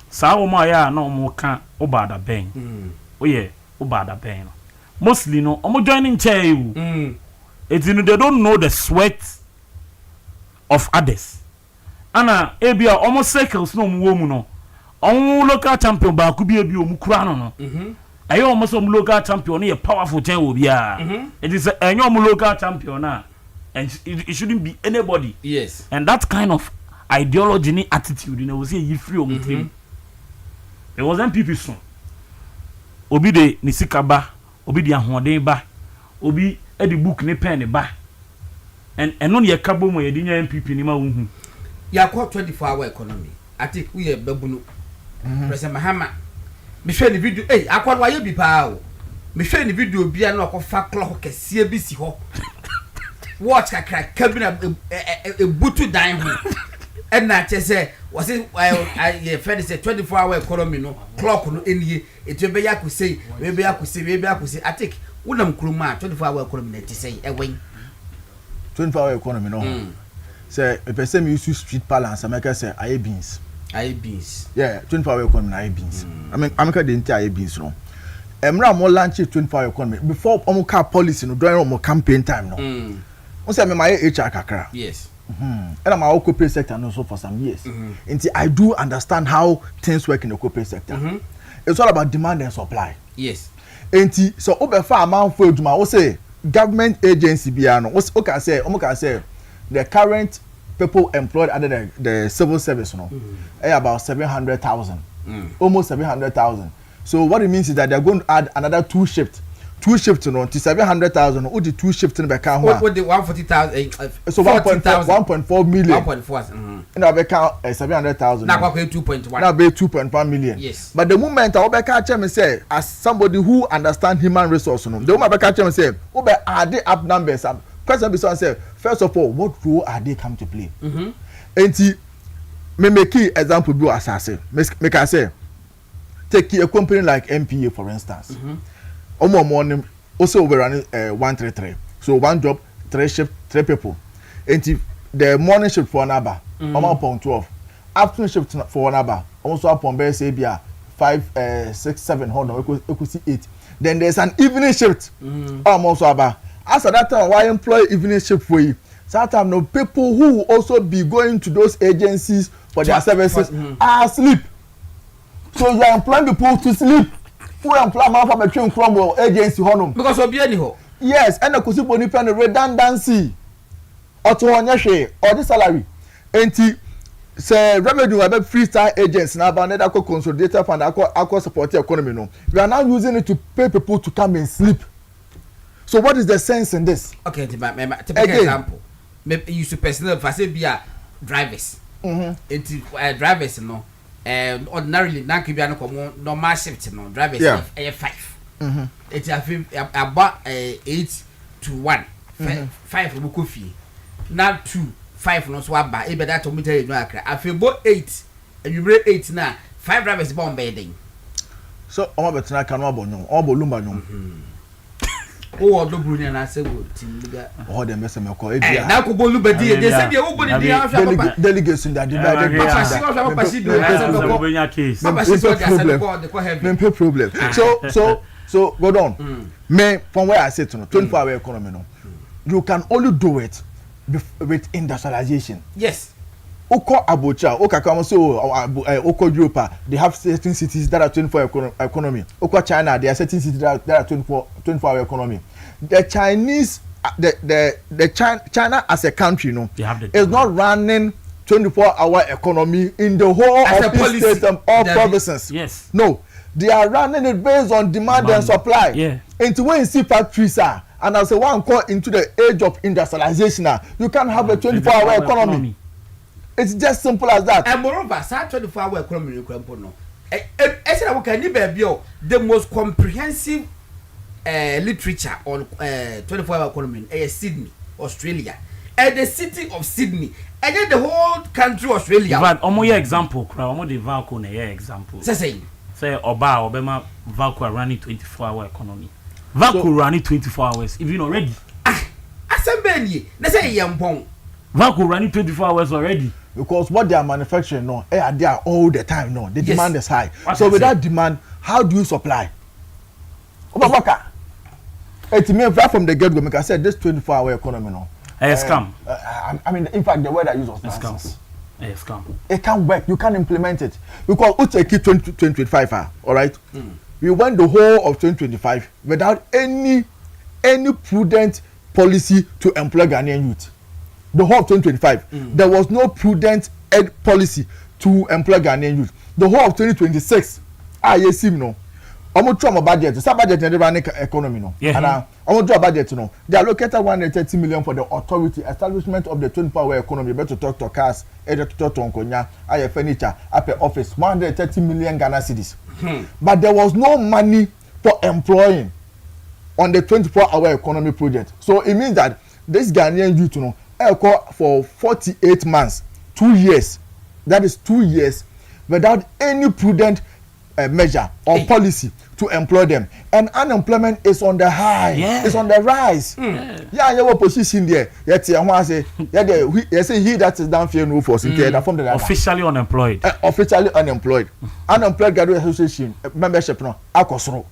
Sa wo ma ya na o mo ka obada ben. Oye obada ben. Mostly no omo joining chair you. It's you know, they don't know the sweat of others. Ana ebia almost circles no mu no. On local champion ba ku bi ebi o mu kura no no. Ayo almost on local champion no powerful chair obi a. It is enyo mu local champion na and it shouldn't be anybody. Yes. And that kind of ideology ni attitude you know we say you free o mu team. It was MPP so. Obi de ni sikaba, obi de ahoden ba, obi e di book ni pen ba. And no ye kabo mo ye di nya MPP ni ma wu. Ya call 24-hour economy. I think we are babunu. President Mahama. Me share the video. Hey, akwa wa ye bi pa o. Me share the video bia na okofa clock kese bi si ho. Watch kakra kabina e butu dan ho. And na say was it I friend say 24-hour economy no clock no enie it we be yakuse we be yakuse I think wonam kruma 24-hour economy na ti say e wen 24-hour economy no say a person use street balance America say I beans. Yeah, 24-hour economy I beans. I mean America didn't I beans no. Emra mo launch 24-hour economy before omo car policy no during omo campaign time no. Mo say me my HR kakra. Yes. And I'm a corporate sector and also for some years. And I do understand how things work in the corporate sector. It's all about demand and supply. Yes. And so over far amount for you say government agency biano. What's okay say the current people employed under the civil service about 700,000. Almost 700,000. So what it means is that they're going to add another 2 shifts. 2 shifts to 700,000 or the 2 shifts in the account. What the 140,000? So 1.4 million. 1.4. And I'll be count 700,000. Now pay 2.1. Now pay 2.1 million. Yes. But the moment I'll be catch him and say, as somebody who understands human resources, the moment I catch him and say, are they up numbers? Question be so say, first of all, what role are they come to play? And me make example be as I say. Make I say, take a company like MPA for instance. Morning also we running 133. So one job, 3 shift, 3 people. And the morning shift for an hour, upon 12. Afternoon shift for an hour, also upon base ABR 5, 6, 7, hold on, we could see 8. Then there's an evening shift. Also about as at that time, why employ evening shift for you? Sometimes no people who will also be going to those agencies for their services are asleep. So you are employing people to sleep. Who employ man from a train crumble agency honum because of anyhow. Yes, and the kusipo ni pen redundancy or to on your or the salary. Enti say revenue about freestyle agents now about another consolidated fund aqua support economy no. We are now using it to pay people to come and sleep. So what is the sense in this? Okay, typical example. Maybe you personal facility drivers. Drivers no. Ordinarily na kibia no komo normal shift no drivers 5 it about 8 to 1 5 we go fie na 2 5 no so aba e be that meter you know akra afebo 8 and you break 8 na 5 drivers bomb bending so omo betina kan obo nyon obo lumba nyon o do bruni na say go timiga o de mese me ko e bia na ko bolu bedi dey say dey o bodi dey afia papa delegation that divided papa si do problem so go on me from where I sit to 24-hour economy no you can only do it with industrialization. Yes. Oko Abuja, Okakamo so Oko Europe, they have certain cities that are 24-hour economy. Oko China, there are certain cities that are 24-hour economy. The Chinese, China as a country, is not running 24-hour economy in the whole as of the states and all provinces. Yes. No, they are running it based on demand and supply. Yeah. Into when you see factories and as a one call into the age of industrialization, you can have a 24-hour economy. It's just simple as that. And moreover, 24-hour economy no. The most comprehensive literature on 24-hour economy is Sydney, Australia. And the city of Sydney, and then the whole country Australia. But omo example, omo the Valco na example. Say Obama Valco running 24-hour economy. Valco running 24 hours, even already. Assembly, let's say Yampong. Valco running 24 hours already. Because what they are manufacturing, they are there all the time. The demand is high. What so with that demand, how do you supply? It's me right from the get-go. Like I said, this 24-hour economy, scam. I mean, in fact, the word I use was nonsense. Scam. It can't work. You can't implement it because we take it 2025. All right. We went the whole of 2025 without any prudent policy to employ Ghanaian youth. The whole of 2025, there was no prudent policy to employ Ghanaian youth. The whole of 2026, yes, no. I'm going to try my budget. Some budget in the running economy, no. Yeah. And I'm going to try budget, no. They allocated 130 million for the authority establishment of the 24-hour economy. Better to talk to cars, to talk to Onkonya, I furniture, upper office, 130 million Ghana cedis. But there was no money for employing on the 24-hour economy project. So it means that this Ghanaian youth, for 48 months, 2 years, that is 2 years, without any prudent measure or policy to employ them, and unemployment is on the high. It's on the rise. Yeah, you were position there. Yet I say, say he that is down here no force in there from the officially unemployed. Officially unemployed. Unemployed Graduate Association membership no akosoro.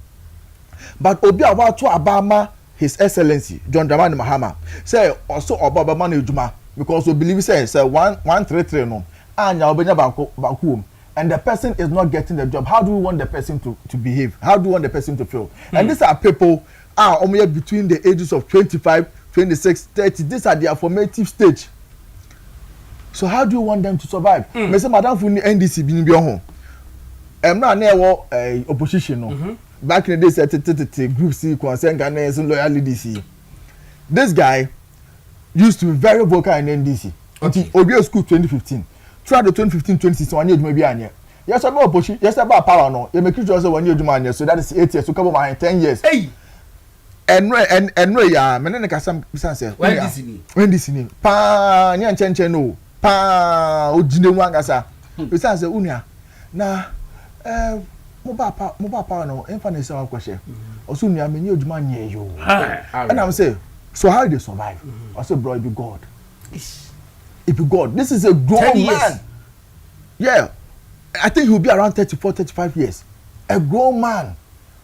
But obi about to Obama, His Excellency John Dramani Mahama say also Obama no ejuma because we believe say 133 no anya obenya back and the person is not getting the job. How do we want the person to behave? How do we want the person to feel? And these are people between the ages of 25, 26, 30. These are their formative stage. So how do you want them to survive? Me say madam for NDC bi home. Na na opposition no. Back in the days group C concern Ghanaians and loyal DDC. This guy used to be very vocal in NDC. Until Obio School 2015. Throughout the 2015-2016 1 year maybe anya. Yes about opposition, yes about power no. You make sure 1 year anya, so that is 8 years. So come on 10 years. Hey. And ya me na kasam say. When this ni. Pa nya nchenche no. Pa ojine mu angasa. We say unia. Na mo ba pa no emfa na say wa kwhye. Oso unia me nya ojuma anya yo. And I'm say, so how they survive? I say bro, it be God. If you God, this is a grown man. Yeah, I think he will be around 34, 35 years. A grown man.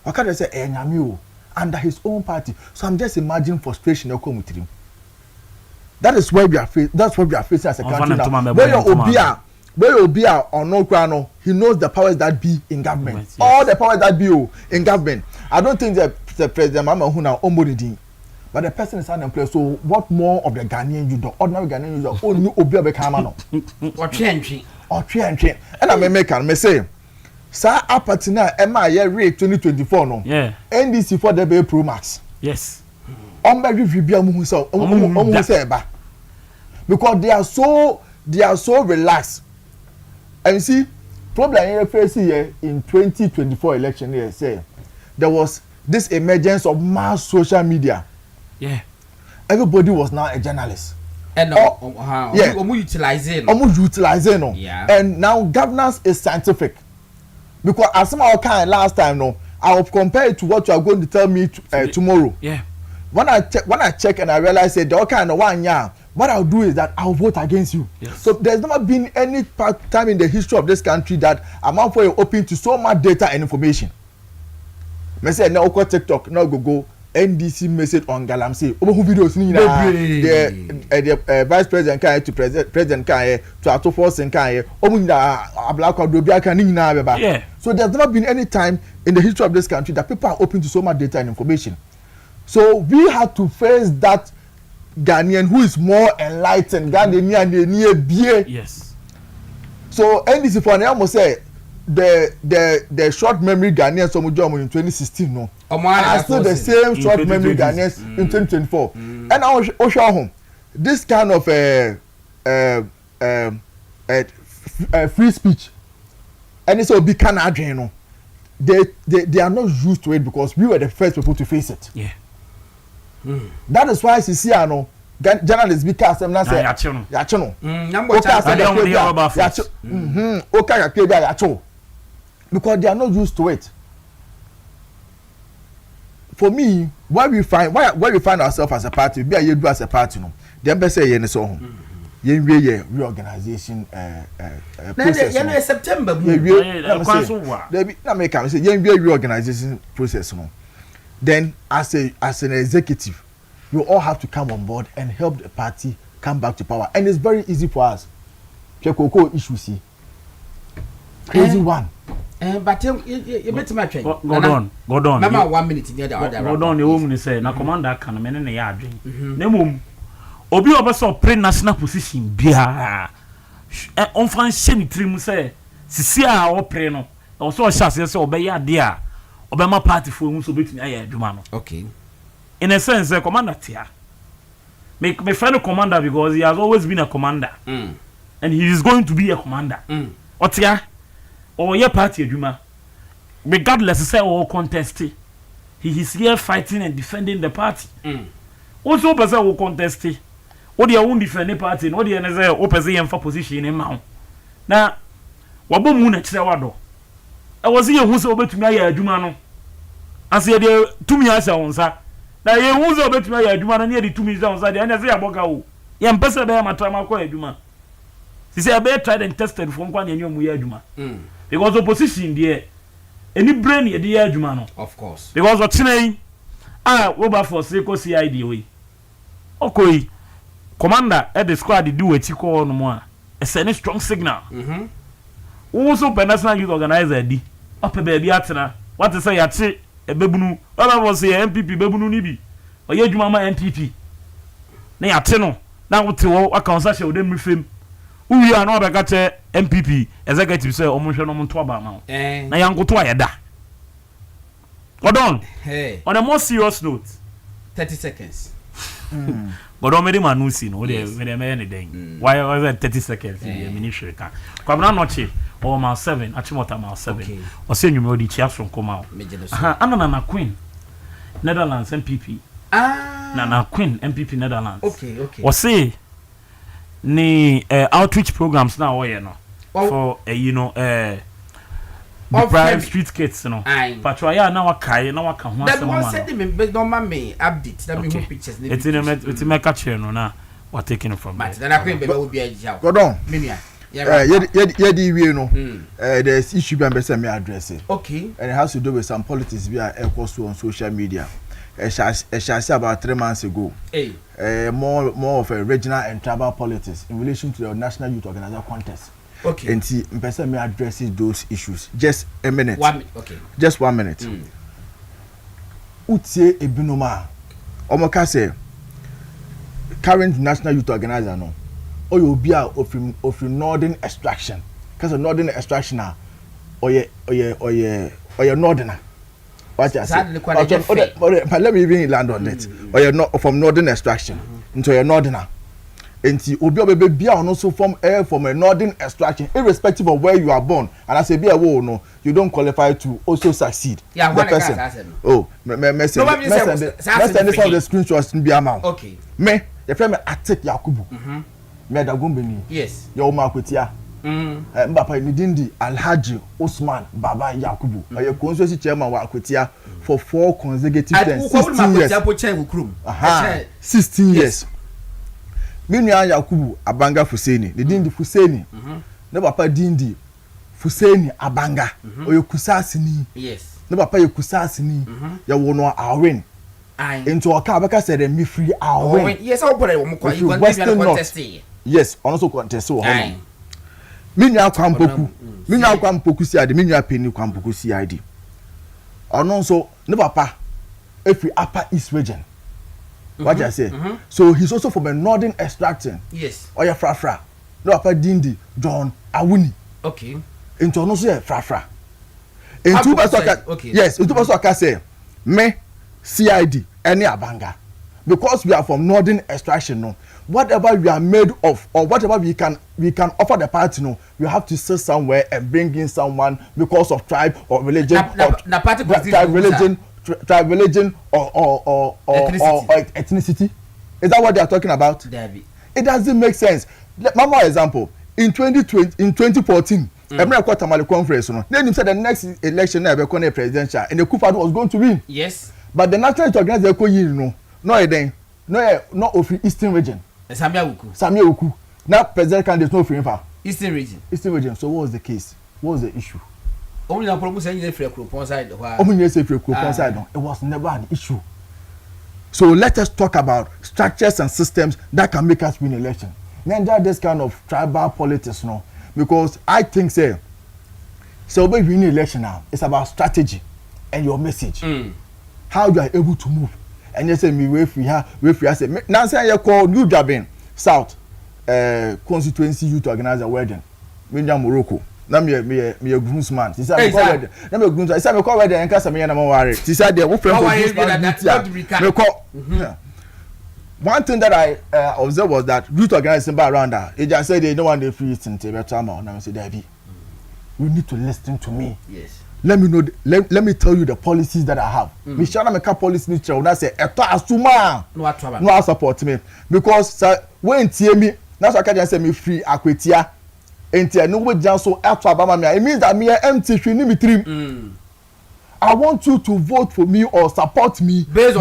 Why can't I say Enyamiu under his own party? So I'm just imagining frustration will come with him. That is where we are facing. That's what we are facing as a country now. Where Obia or no Krano, he knows the powers that be in government. Yes. All the powers that be in government. I don't think the president Mama Huna Ombodidi. But the person is unemployed, so what more of the Ghanaian youth, ordinary Ghanaian youth, only Obi Bekamano? Or change. And I may say, Sir Apatina, MIA rate 2024, no? Yeah. NDC for the Bay Pro Max. Yes. Because they are so relaxed. And you see, problem in facing here in 2024 election here, say, there was this emergence of mass social media. Yeah, everybody was now a journalist. And utilizing. Yeah. And now governance is scientific. Because as some of kind last time, no, I will compare it to what you are going to tell me tomorrow. Yeah. When I check and I realize that the kind of 1 year, what I'll do is that I'll vote against you. Yes. So there's never been any time in the history of this country that I'm out for you open to so much data and information. Me say now TikTok, now go. NDC message on Galamsey. Obo videos ni na the vice president kan to president kan to ato force kan omo na ablaka do bia kan ni na beba. Yeah. So there's never been any time in the history of this country that people are open to so much data and information. So we had to face that Ghanaian who is more enlightened Ghanaian. Yes. So NDC for now must say the short memory Ghanaians some job in 2016 no. Are still the same short memory Ghanaians in 2024. And I will show him this kind of free speech. And it's a big kind of you know. They are not used to it because we were the first people to face it. Yeah. That is why Sisiano journalists because I'm not saying yachono. Because they are not used to it. For me, where we find ourselves as a party, be a do as a party, no. The embassy say yen so yen reorganization process. Yen September. Na make am say yen reorganization process no. Then as an executive, you all have to come on board and help the party come back to power. And it's very easy for us. Chekoko issue see. Crazy one. But you better my train. Go on. Remember 1 minute near the other. Go on, the woman say, na commander can men in the yard. Nemum Obi obeso pre national position bia. On fan shemi trim say, sisi a o pre no. O so chance say obeya de a. Obema party for mu so betumi aye adwuma no. Okay. In a sense, commander tia. My friend commander because he has always been a commander. And he is going to be a commander. Otia. Or your party adwuma, regardless say or contest, he is here fighting and defending the party. Also, person will contest. What you won't defend the party, what you say opposite for position in mount. Now, wabo mu na chire wado. I was here who's over to me adwuma no ase ye de tumi asa wonsa na ye who's over to me adwuma no ye de tumi asa wonsa de anya say aboka wo ye mpese be matama kwa adwuma si say be tried and tested from kwa nyanyo mu ye adwuma because opposition there any brain ye de ye adwuma no of course because otenai wo ba for say ko CID we okoi commander at the squad do weti ko no mo a send a strong signal also national youth organizer di up baby atena what to say yache ebebunu all of us say MPP bebunu ni bi oye adwuma ma MPP na yate no na wote wo akansa she odem mfem uwi an obeka che MPP executive say omonhwe no monto aba ma na yankoto ayeda Odon on a more serious note 30 seconds but don't make man see no they anything why was it 30 seconds the ministry can kwabna noche or ma 7 achimota ma 7 o say nyume odi chia from come out na queen Netherlands MPP na queen MPP Netherlands okay o say ni outreach programs na wo no for the private street kids no patrol ya na wakai na waka ho asem ma that one don't me update that me pictures it's me catch no na what taking from but then I can be be a jaw go down minia yeah we no there's issue be am me address it okay and it has to do with some politics we are equals on social media say about 3 months ago more of a regional and tribal politics in relation to the national youth organizer contest. Okay. And see, person may address those issues. Just a minute. 1 minute. Okay. Just 1 minute. Utie ebinoma. Omoka say current national youth organizer no. O you be of northern extraction. Because of northern extraction na oye northerner. What you say? Let me even land on that. Oye not from northern extraction into a northerner. Enti obi obebe bia ono so from a northern extraction irrespective of where you are born and as a bia wo no you don't qualify to also succeed yeah, the person message the screenshots be amount okay me the friend me attack Yakubu me da gombeni yes yo ma kwetia mbapa ni dindi Alhaji Usman Baba Yakubu ye constituency chairman wa kwetia for 4 consecutive terms 16 years Minya Yakubu Abanga Fuseni, the Dindi Fuseni. No papa Dindi Fuseni Abanga. Or you kusasini. Yes. No papa you kusasini. Ya wono awin. Into a car because said me free awin. Yes, I'll put it contest. Yes, also contest so hon. Minya Kwampoku. Minya Kwampoku CID, Minya Penny Kwampoku CID. Or so no papa if we upper East region. What I say? So he's also from a northern extraction. Yes. Oya Frafra. No apa Dindi John Awuni. Okay. Into no say Frafra. Into Basoka. Okay. Yes, into Basoka say me CID any Abanga. Because we are from northern extraction no. Whatever we are made of or whatever we can offer the party no, we have to sit somewhere and bring in someone because of tribe or religion tribe religion or ethnicity. Is that what they are talking about? It doesn't make sense. Mama example in 2014 every quarter Tamale conference no then him said the next election na be called presidential and the Kufa was going to win. Yes, but the national organizer ko yin no of Eastern region Samia Wuku now president candidate no free for Eastern region. So what was the case? What was the issue? Only the problem saying the free group on side. It was never an issue. So let us talk about structures and systems that can make us win election. Then that this kind of tribal politics, no, because I think so when we win election now, it's about strategy and your message, how you are able to move. And you say me wait for you say now say you call New Jabin South constituency youth organizer wedding, Minja Morocco. Na me groomsman. She said me call wedding. Na me groomsman. She said me call wedding and case me na mo worry. She said there wo friend me call. One thing that I observed was that youth organizing by around that. They just said they don't want the free thing to better amount. Now I say Debbie, you need to listen to me. Yes. Let me know. Let me tell you the policies that I have. Me shall make a policy need to say eto asuma. No support me because when tie me. That's why I can say me free akwetia. enti eno we gyan so ato abama me it means that me empty hwe ni me trim I want you to vote for me or support me based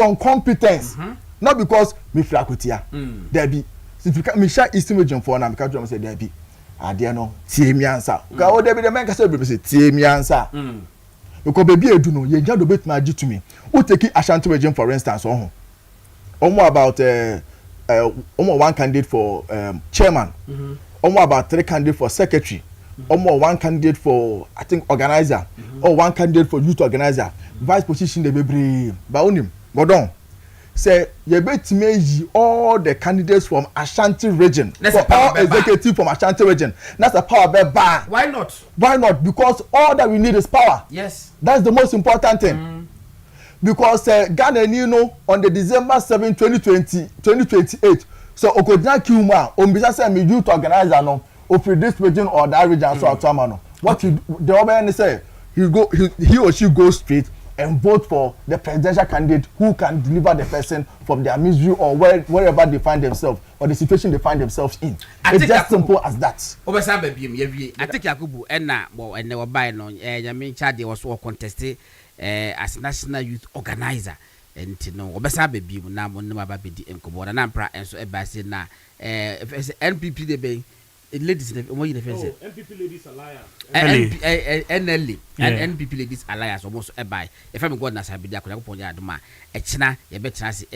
on competence not because me fra kotia there be if me sha Eastern region for na me ka drum say there be ade no tie mi ansa ka o there be the men ka say be say tie mi ansa because baby edu no ye gyan do bet ma agi to me o take Ashanti region for instance omo about omo one candidate for chairman omo about 3 candidates for secretary omo one candidate for I think organizer or one candidate for youth organizer vice position the bebre ba onim godon say ye betime yi all the candidates from Ashanti region for all executive from Ashanti region that's a power be ba why not because all that we need is power. Yes, that's the most important thing. Because Ghana you know on the December 7 2028 so okodina kiuma ombisa say me youth organizer no of this region or that region so atama no what you the other say he or she goes straight and vote for the presidential candidate who can deliver the person from their misery or wherever they find themselves or the situation they find themselves in. It's just simple as that. Obesa baby ye I think Yakubu enna bo enne wo buy no nyame charge was so contest as national youth organizer enti no obesa baby na mo ne baba bedi enkobo na mpra enso e ba se na NPP de be ladies mo yi the first NPP Ladies Alliance NLA and NPP Ladies Alliance almost e buy if I'm going na Asare-Bediako yakopon ya adoma e kina ye be kina se